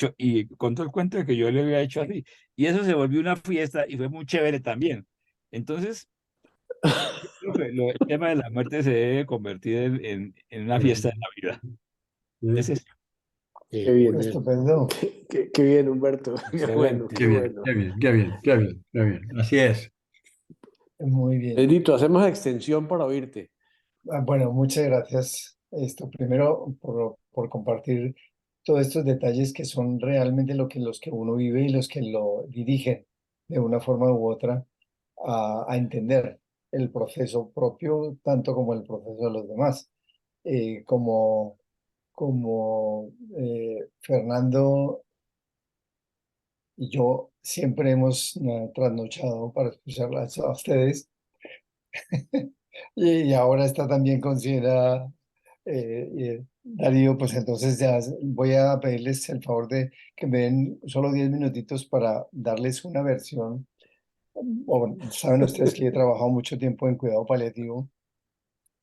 contó el cuento de que yo le había hecho así. Y eso se volvió una fiesta y fue muy chévere también. Entonces, creo que el tema de la muerte se debe convertir en una fiesta de la vida. Ese es Qué bien, estupendo. qué bien, Humberto. Qué bueno, Excelente. qué bueno. Qué bien, qué bien, qué bien, qué bien. Así es. Muy bien. Edito, hacemos extensión para oírte. Bueno, muchas gracias. Primero por compartir todos estos detalles que son realmente los que uno vive y los que lo dirigen de una forma u otra a entender el proceso propio, tanto como el proceso de los demás. Como Fernando y yo siempre hemos trasnochado para escucharlas a ustedes. Y ahora está también considerada Darío, pues entonces ya voy a pedirles el favor de que me den solo 10 minutitos para darles una versión. Saben ustedes que he trabajado mucho tiempo en cuidado paliativo,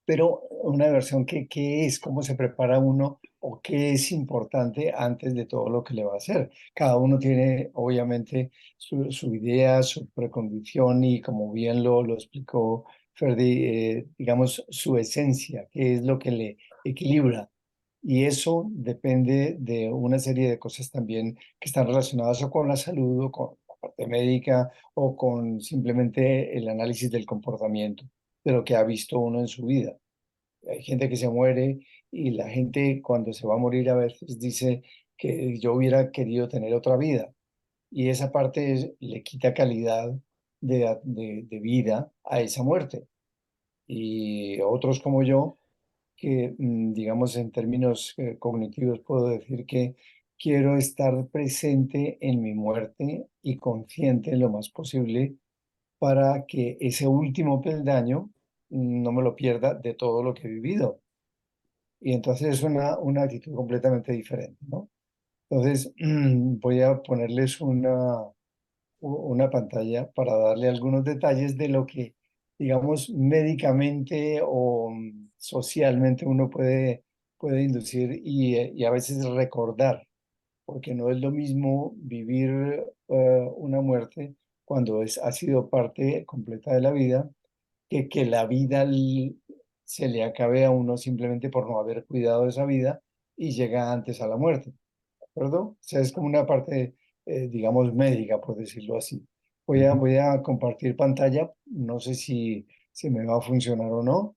pero una versión que es, cómo se prepara uno o qué es importante antes de todo lo que le va a hacer. Cada uno tiene obviamente su idea, su precondición y como bien lo explicó Ferdi, digamos, su esencia, qué es lo que le equilibra. Y eso depende de una serie de cosas también que están relacionadas o con la salud o con la parte médica o con simplemente el análisis del comportamiento, de lo que ha visto uno en su vida. Hay gente que se muere y la gente cuando se va a morir a veces dice que yo hubiera querido tener otra vida. Y esa parte le quita calidad de vida a esa muerte. Y otros como yo, que digamos en términos cognitivos puedo decir que quiero estar presente en mi muerte y consciente lo más posible para que ese último peldaño no me lo pierda de todo lo que he vivido. Y entonces es una actitud completamente diferente, ¿no? Entonces voy a ponerles una pantalla para darle algunos detalles de lo que, digamos, médicamente o socialmente uno puede inducir y a veces recordar, porque no es lo mismo vivir una muerte cuando ha sido parte completa de la vida, que la vida se le acabe a uno simplemente por no haber cuidado de esa vida y llega antes a la muerte. ¿De acuerdo? O sea, es como una parte, digamos, médica, por decirlo así. Voy a compartir pantalla. No sé si me va a funcionar o no.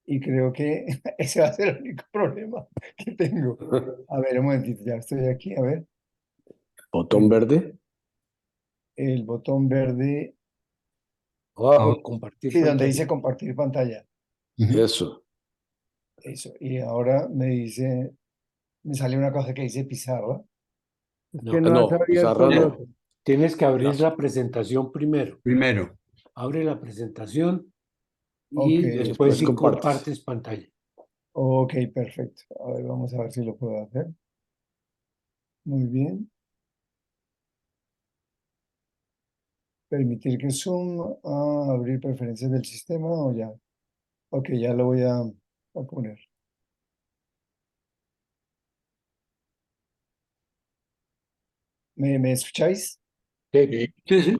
Y creo que ese va a ser el único problema que tengo. A ver, un momentito, ya estoy aquí. A ver, Botón verde. el botón verde. Abajo, compartir Sí, donde dice pantalla. compartir pantalla. Eso. Eso. Y ahora me sale una cosa que dice pizarra. Es que No, no has No, abierto pizarra el no. otro. tienes que abrir No. la presentación primero. Primero. Abre la presentación Ok, y después Después sí compartes. compartes pantalla. ok, perfecto. A ver, vamos a ver si lo puedo hacer. Muy bien. Permitir que Zoom, abrir preferencias del sistema o ya. Ok, ya lo voy a poner. ¿Me escucháis? Sí. Sí, sí.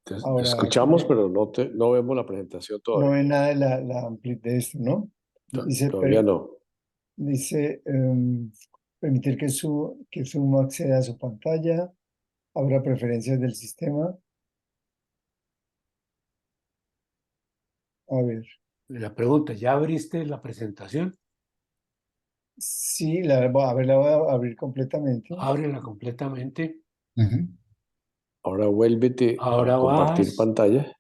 Te Ahora, aquí escuchamos, pero no vemos la presentación no todavía. ve nada de la amplitud de esto, ¿no? Dice, Todavía no. dice permitir que Zoom acceda a su pantalla, abra preferencias del sistema. A ver, La pregunta, ¿ya abriste la presentación? sí, a ver, la voy a abrir completamente. Ábrela completamente. Ahora vuélvete a Ahora compartir bajas pantalla.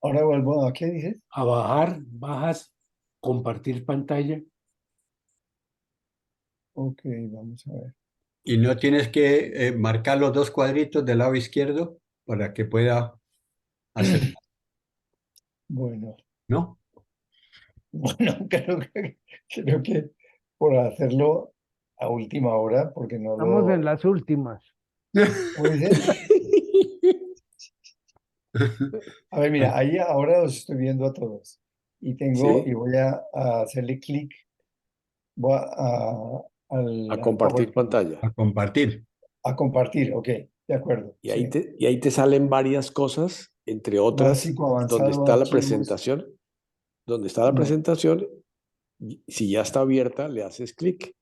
Ahora vuelvo a, ¿qué dices? a bajar, bajas, compartir pantalla. Ok, vamos a ver. Y no tienes que marcar los dos cuadritos del lado izquierdo para que pueda hacer, Bueno, ¿no? bueno, creo que por hacerlo a última hora, porque no Estamos en lo... las últimas. ¿Cómo dices? A ver, mira, ahí ahora los estoy viendo a todos. Y Sí, voy a hacerle clic voy a al compartir PowerPoint. pantalla. A compartir. A compartir, ok, de acuerdo, sí. Y ahí te salen varias cosas, entre otras, Básico, donde avanzado, está la archivos. presentación. Donde está la No, presentación, si ya está abierta, le haces clic.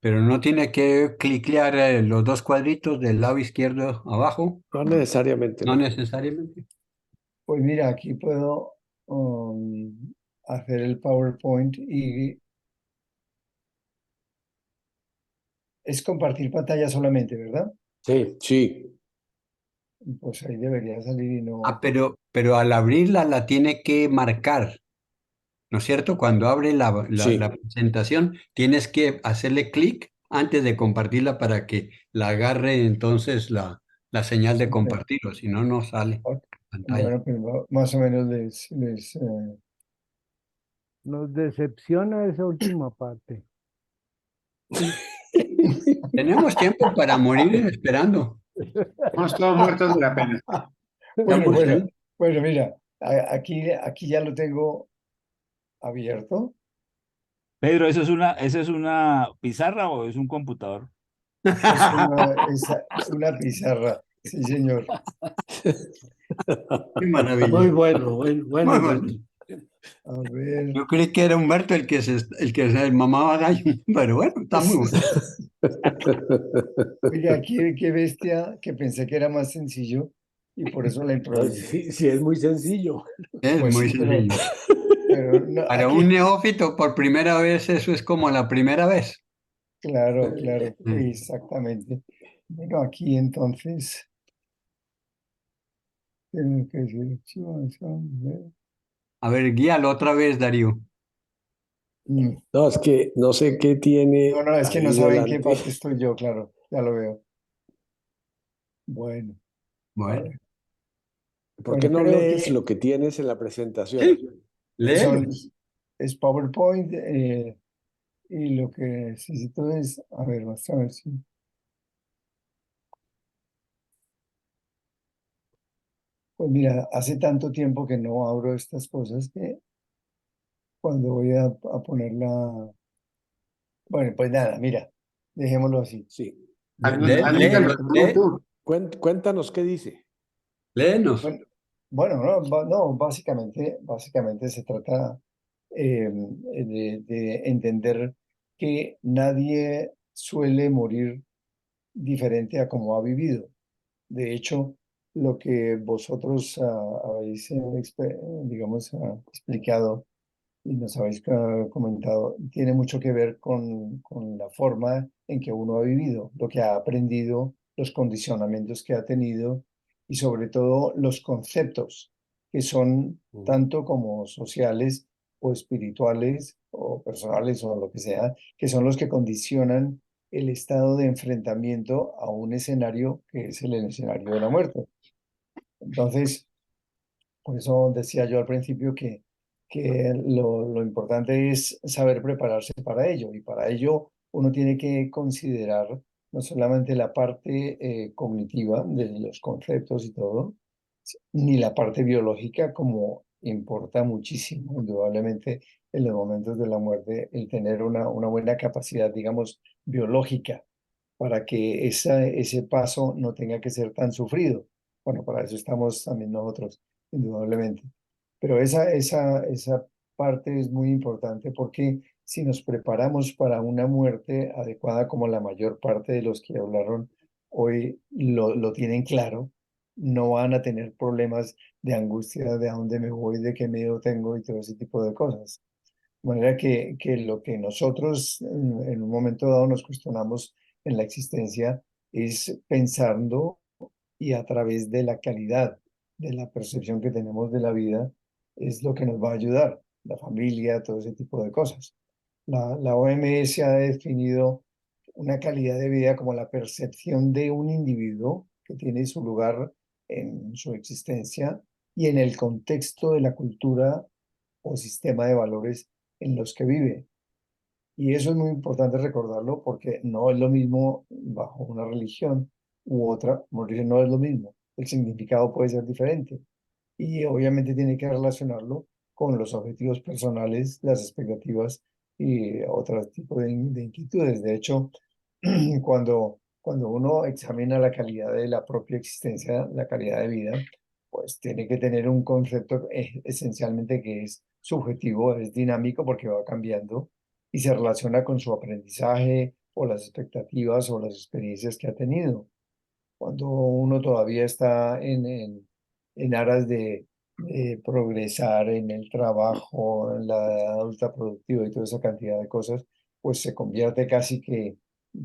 Pero no tiene que cliquear los dos cuadritos del lado izquierdo abajo. No necesariamente, No no. necesariamente. pues mira, aquí puedo hacer el PowerPoint y es compartir pantalla solamente, ¿verdad? Sí, Sí, Pues ahí debería salir y Ah, no. pero al abrirla la tiene que marcar, ¿no es cierto? Cuando abre la sí. presentación, tienes que hacerle clic antes de compartirla para que la agarre entonces la señal de Ok, compartirlo, si no, no sale ok. pantalla. Bueno, pues más o menos Nos decepciona esa última parte. Tenemos tiempo para morir esperando. Estamos todos muertos de la pena. Bueno, Estamos ahí. mira, aquí ya lo tengo abierto. Pedro, ¿eso es una pizarra o es un computador? Es una pizarra. Sí, señor. Qué maravilla. Muy bueno, bueno, bueno, Muy bueno. Alberto. A ver. Yo creí que era Humberto el que se mamaba gallo, pero bueno, está muy bueno. Oiga, qué bestia, que pensé que era más sencillo y por eso la No, improvisé. sí, sí, es muy sencillo. Es Pues muy sí, sencillo. pero no, Para un aquí, neófito, por primera vez, eso es como la primera vez. claro, claro, Mm. exactamente. Bueno, aquí entonces, tengo que decir, A ver, guíalo otra vez, Darío. No, es que no sé qué tiene No, no, es que no ahí saben qué delante. parte estoy yo, claro, ya lo veo. Bueno, a Bueno, ver. ¿Por qué Bueno, no creo lees que lo que tienes en la presentación? sí, léelo. son, es PowerPoint y lo que necesito es, a ver, vamos a ver si. Pues mira, hace tanto tiempo que no abro estas cosas que cuando voy a ponerla. Bueno, pues nada, mira, dejémoslo así. Sí. Léelo, Cuéntanos qué dice. léenos. Bueno, bueno, no, no, básicamente se trata de entender que nadie suele morir diferente a como ha vivido. De hecho, lo que vosotros habéis, digamos, explicado y nos habéis comentado, tiene mucho que ver con la forma en que uno ha vivido, lo que ha aprendido, los condicionamientos que ha tenido y sobre todo los conceptos que son tanto como sociales o espirituales o personales o lo que sea, que son los que condicionan el estado de enfrentamiento a un escenario que es el escenario de la muerte. Entonces, por eso decía yo al principio que lo importante es saber prepararse para ello y para ello uno tiene que considerar no solamente la parte cognitiva de los conceptos y todo, ni la parte biológica como importa muchísimo, indudablemente en los momentos de la muerte, el tener una buena capacidad, digamos, biológica para que ese paso no tenga que ser tan sufrido. Bueno, para eso estamos también nosotros, indudablemente. Pero esa parte es muy importante porque si nos preparamos para una muerte adecuada, como la mayor parte de los que hablaron hoy lo tienen claro, no van a tener problemas de angustia de a dónde me voy, de qué miedo tengo y todo ese tipo de cosas. De manera que lo que nosotros en un momento dado nos cuestionamos en la existencia es pensando y a través de la calidad de la percepción que tenemos de la vida es lo que nos va a ayudar, la familia, todo ese tipo de cosas. La OMS ha definido una calidad de vida como la percepción de un individuo que tiene su lugar en su existencia y en el contexto de la cultura o sistema de valores en los que vive. Y eso es muy importante recordarlo porque no es lo mismo bajo una religión u otra, como dije, no es lo mismo. El significado puede ser diferente y obviamente tiene que relacionarlo con los objetivos personales, las expectativas y otro tipo de inquietudes. De hecho, cuando uno examina la calidad de la propia existencia, la calidad de vida, pues tiene que tener un concepto esencialmente que es subjetivo, es dinámico porque va cambiando y se relaciona con su aprendizaje o las expectativas o las experiencias que ha tenido. Cuando uno todavía está en aras de progresar en el trabajo, en la edad adulta productiva y toda esa cantidad de cosas, pues se convierte casi que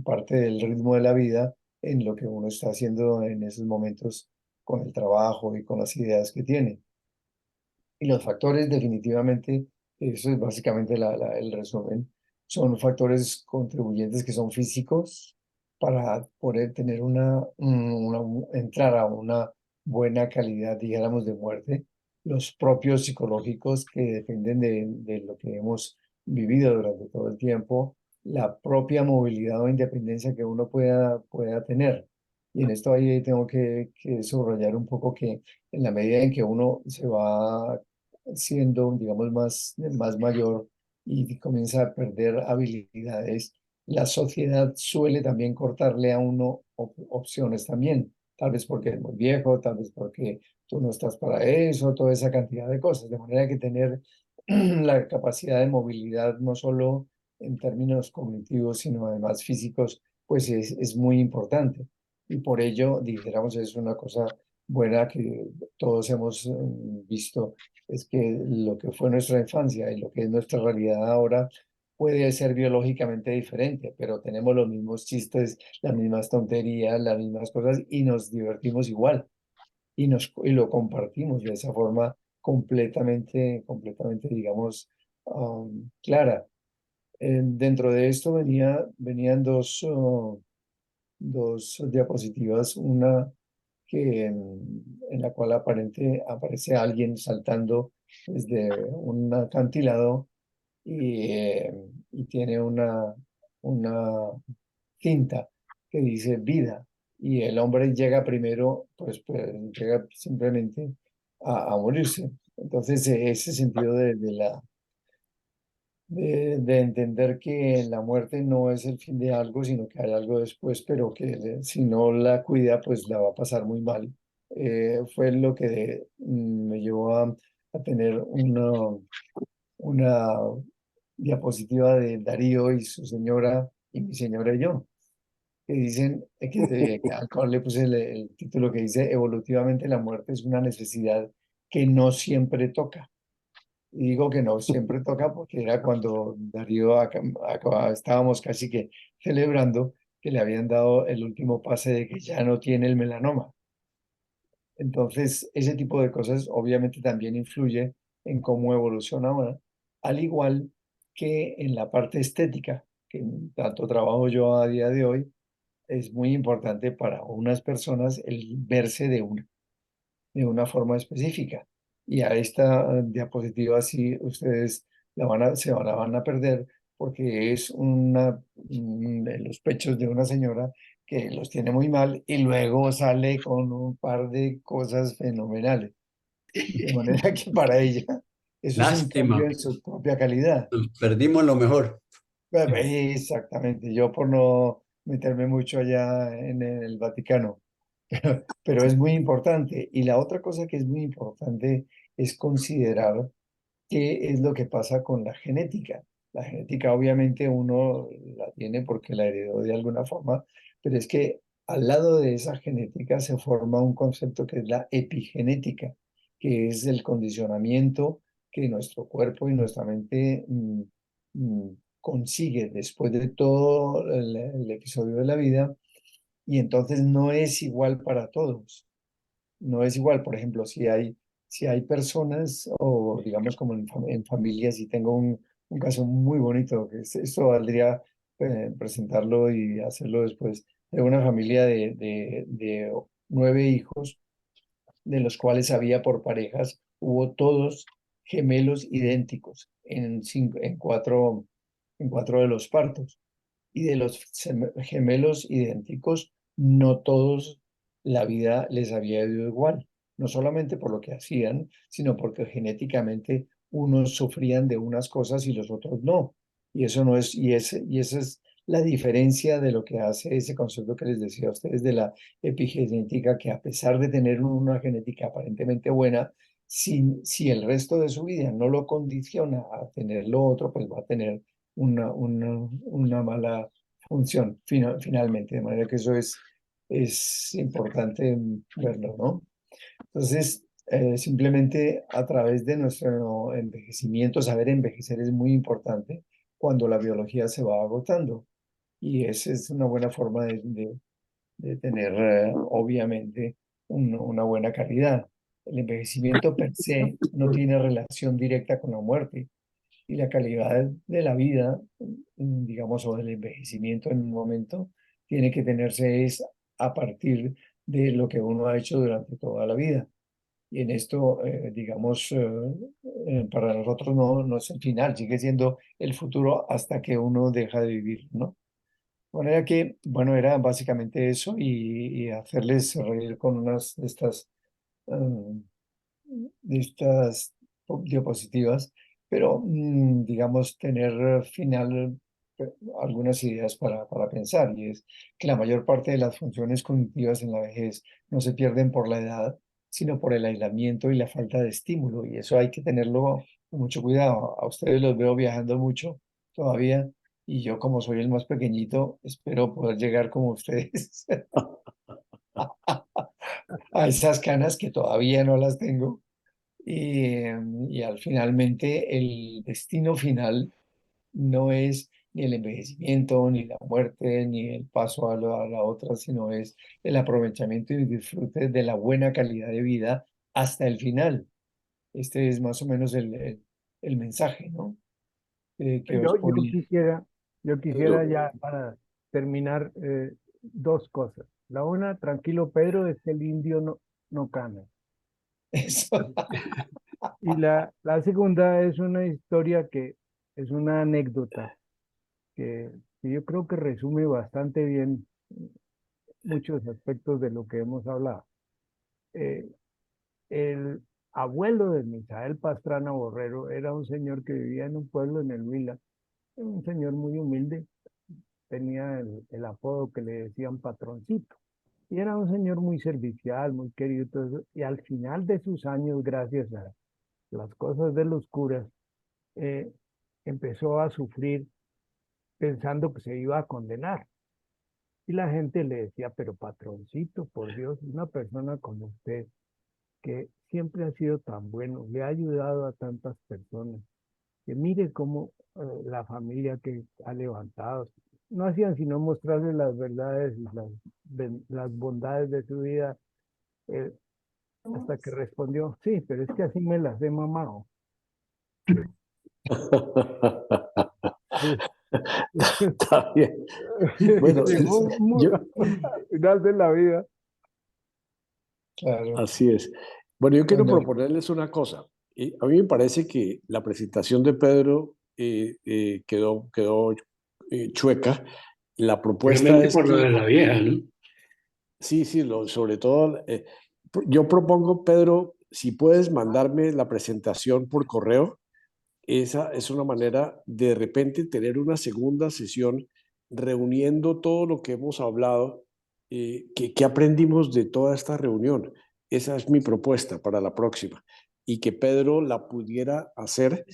parte del ritmo de la vida en lo que uno está haciendo en esos momentos con el trabajo y con las ideas que tiene. Y los factores definitivamente, eso es básicamente el resumen, son factores contribuyentes que son físicos para poder tener entrar a una buena calidad, dijéramos, de muerte. Los propios psicológicos que dependen de lo que hemos vivido durante todo el tiempo, la propia movilidad o independencia que uno pueda tener. Y en esto ahí tengo que subrayar un poco que en la medida en que uno se va siendo, digamos, más mayor y comienza a perder habilidades, la sociedad suele también cortarle a uno opciones también. tal vez porque es muy viejo, tal vez porque tú no estás para eso, toda esa cantidad de cosas. De manera que tener la capacidad de movilidad, no solo en términos cognitivos, sino además físicos, pues es muy importante. Y por ello, dijéramos, es una cosa buena que todos hemos visto, es que lo que fue nuestra infancia y lo que es nuestra realidad ahora puede ser biológicamente diferente, pero tenemos los mismos chistes, las mismas tonterías, las mismas cosas y nos divertimos igual y lo compartimos de esa forma completamente, digamos, clara. Dentro de esto venían dos diapositivas, una que en la cual aparece alguien saltando desde un acantilado y tiene una cinta que dice vida y el hombre llega primero, pues llega simplemente a morirse. Entonces, ese sentido de entender que la muerte no es el fin de algo, sino que hay algo después, pero que si no la cuida, pues la va a pasar muy mal. Fue lo que me llevó a tener una diapositiva de Darío y su señora, y mi señora y yo, que dicen, al cual le puse el título que dice, evolutivamente la muerte es una necesidad que no siempre toca. Y digo que no siempre toca porque era cuando Darío estábamos casi que celebrando que le habían dado el último pase de que ya no tiene el melanoma. Entonces, ese tipo de cosas obviamente también influye en cómo evoluciona ahora, al igual que en la parte estética, que tanto trabajo yo a día de hoy, es muy importante para unas personas el verse de una forma específica. Y a esta diapositiva sí ustedes la van a perder porque es de los pechos de una señora que los tiene muy mal y luego sale con un par de cosas fenomenales. De manera que para ella eso es un cambio Lástima, en su propia calidad. perdimos lo mejor. Exactamente, yo por no meterme mucho allá en el Vaticano, pero es muy importante. Y la otra cosa que es muy importante es considerar qué es lo que pasa con la genética. La genética obviamente uno la tiene porque la heredó de alguna forma, pero es que al lado de esa genética se forma un concepto que es la epigenética, que es el condicionamiento que nuestro cuerpo y nuestra mente consigue después de todo el episodio de la vida y entonces no es igual para todos. No es igual, por ejemplo, si hay personas o digamos como en familias, y tengo un caso muy bonito, que esto valdría presentarlo y hacerlo después, de una familia de 9 hijos, de los cuales había por parejas, hubo todos gemelos idénticos en cuatro de los partos y de los gemelos idénticos, no todos la vida les había ido igual, no solamente por lo que hacían, sino porque genéticamente unos sufrían de unas cosas y los otros no. Y eso no es, y esa es la diferencia de lo que hace ese concepto que les decía a ustedes de la epigenética, que a pesar de tener una genética aparentemente buena, si el resto de su vida no lo condiciona a tener lo otro, pues va a tener una mala función finalmente, de manera que eso es importante verlo, ¿no? Entonces, simplemente a través de nuestro envejecimiento, saber envejecer es muy importante cuando la biología se va agotando y esa es una buena forma de tener, obviamente, una buena calidad. El envejecimiento per se no tiene relación directa con la muerte y la calidad de la vida, digamos, o del envejecimiento en un momento, tiene que tenerse es a partir de lo que uno ha hecho durante toda la vida. Y en esto, digamos, para nosotros no es el final, sigue siendo el futuro hasta que uno deja de vivir, ¿no? De manera que, bueno, era básicamente eso y hacerles reír con unas eh, de estas diapositivas, pero digamos tener final algunas ideas para pensar, y es que la mayor parte de las funciones cognitivas en la vejez no se pierden por la edad, sino por el aislamiento y la falta de estímulo, y eso hay que tenerlo con mucho cuidado. A ustedes los veo viajando mucho todavía, y yo, como soy el más pequeñito, espero poder llegar como ustedes a esas canas que todavía no las tengo. Y al finalmente el destino final no es ni el envejecimiento, ni la muerte, ni el paso a la otra, sino es el aprovechamiento y disfrute de la buena calidad de vida hasta el final. Este es más o menos el mensaje, ¿no? Que os Yo, yo ponía. quisiera, yo quisiera Pedro, ya para terminar dos cosas. La una, tranquilo Pedro, es que el indio no cana. Eso. Y la segunda es una historia que es una anécdota que yo creo que resume bastante bien muchos aspectos de lo que hemos hablado. Eh, el abuelo de Misael Pastrana Borrero era un señor que vivía en un pueblo en el Huila, un señor muy humilde, tenía el apodo que le decían patroncito. Y era un señor muy servicial, muy querido, y todo eso. Y al final de sus años, gracias a las cosas de los curas, eh, empezó a sufrir pensando que se iba a condenar. Y la gente le decía, pero patroncito, por Dios, una persona como usted, que siempre ha sido tan bueno, le ha ayudado a tantas personas, que mire cómo la familia que ha levantado, no hacían sino mostrarle las verdades y las bondades de su vida, eh, hasta que respondió, sí, pero es que así me las he mamado. está bien. Bueno, Llegó yo, al final de la vida. Claro. así es. Bueno, yo quiero Bueno, proponerles una cosa. A mí me parece que la presentación de Pedro quedó chueca. La propuesta Realmente es por lo de que, la vieja, ¿no? sí, sí, sobre todo, yo propongo, Pedro, si puedes mandarme la presentación por correo. Esa es una manera de repente tener una segunda sesión reuniendo todo lo que hemos hablado, que aprendimos de toda esta reunión. Esa es mi propuesta para la próxima. Y que Pedro la pudiera hacer,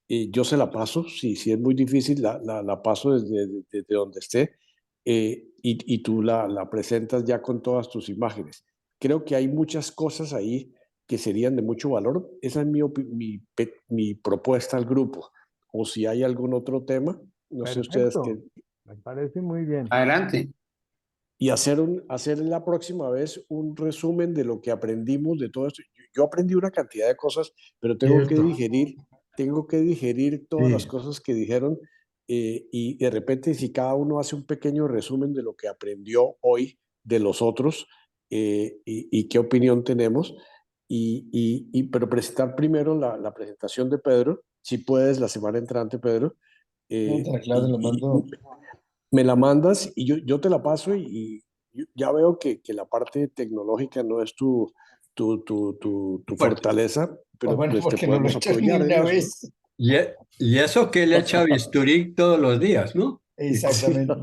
yo se la paso, si es muy difícil, la paso desde donde esté, y tú la presentas ya con todas tus imágenes. Creo que hay muchas cosas ahí que serían de mucho valor. Esa es mi propuesta al grupo. O si hay algún otro tema, no sé ustedes qué. Perfecto, me parece muy bien. Adelante. Y hacer la próxima vez un resumen de lo que aprendimos de todo esto. Yo aprendí una cantidad de cosas, pero Cierto, tengo que digerir todas las sí. cosas que dijeron, y de repente si cada uno hace un pequeño resumen de lo que aprendió hoy de los otros, y qué opinión tenemos, pero presentar primero la presentación de Pedro, si puedes la semana entrante, Pedro, claro, lo mando. me la mandas y yo te la paso, y ya veo que la parte tecnológica no es tu Fuerte. fortaleza, Pues pero bueno, pues te porque no lo he podemos hecho ni apoyar en una eso, ¿no? vez. Y eso que le echa bisturí todos los días, ¿no? Sí. Exactamente.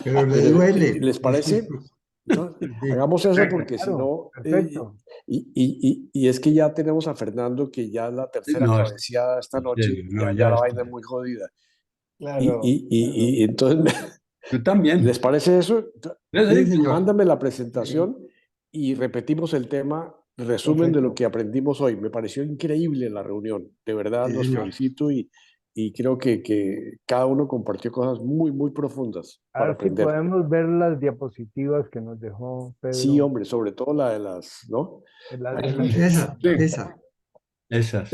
Pero le Pero, duele, ¿les parece? disculpe. Entonces, Sí, hagamos eso Perfecto. porque si Claro, no, perfecto. y es que ya tenemos a Fernando, que ya es la tercera No, cabeceada esta en noche, serio, y no, ya ya la está. vaina es muy jodida. Claro, claro. Y entonces, Tú también. ¿les parece eso? sí, Sí, sí. señor. Mándame la presentación y repetimos el tema, resumen de lo Perfecto. que aprendimos hoy. Me pareció increíble la reunión. De verdad Sí, los señor. felicito, y creo que cada uno compartió cosas muy, muy profundas A para ver si aprender. podemos ver las diapositivas que nos dejó Sí, Pedro. hombre, sobre todo la de las, ¿no? De las Esa, Sí, esa. esas.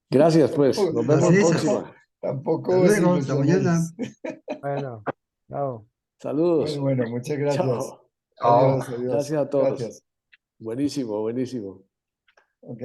Gracias, pues. Tampoco, Nos vemos Las la esas. próxima. Hasta tampoco os luego, hasta mañana. ilusionéis. Bueno, chao. Saludos. Bueno, muchas gracias. Chao. Chao. Adiós, adiós. Gracias a todos. Gracias. Buenísimo, buenísimo. Ok.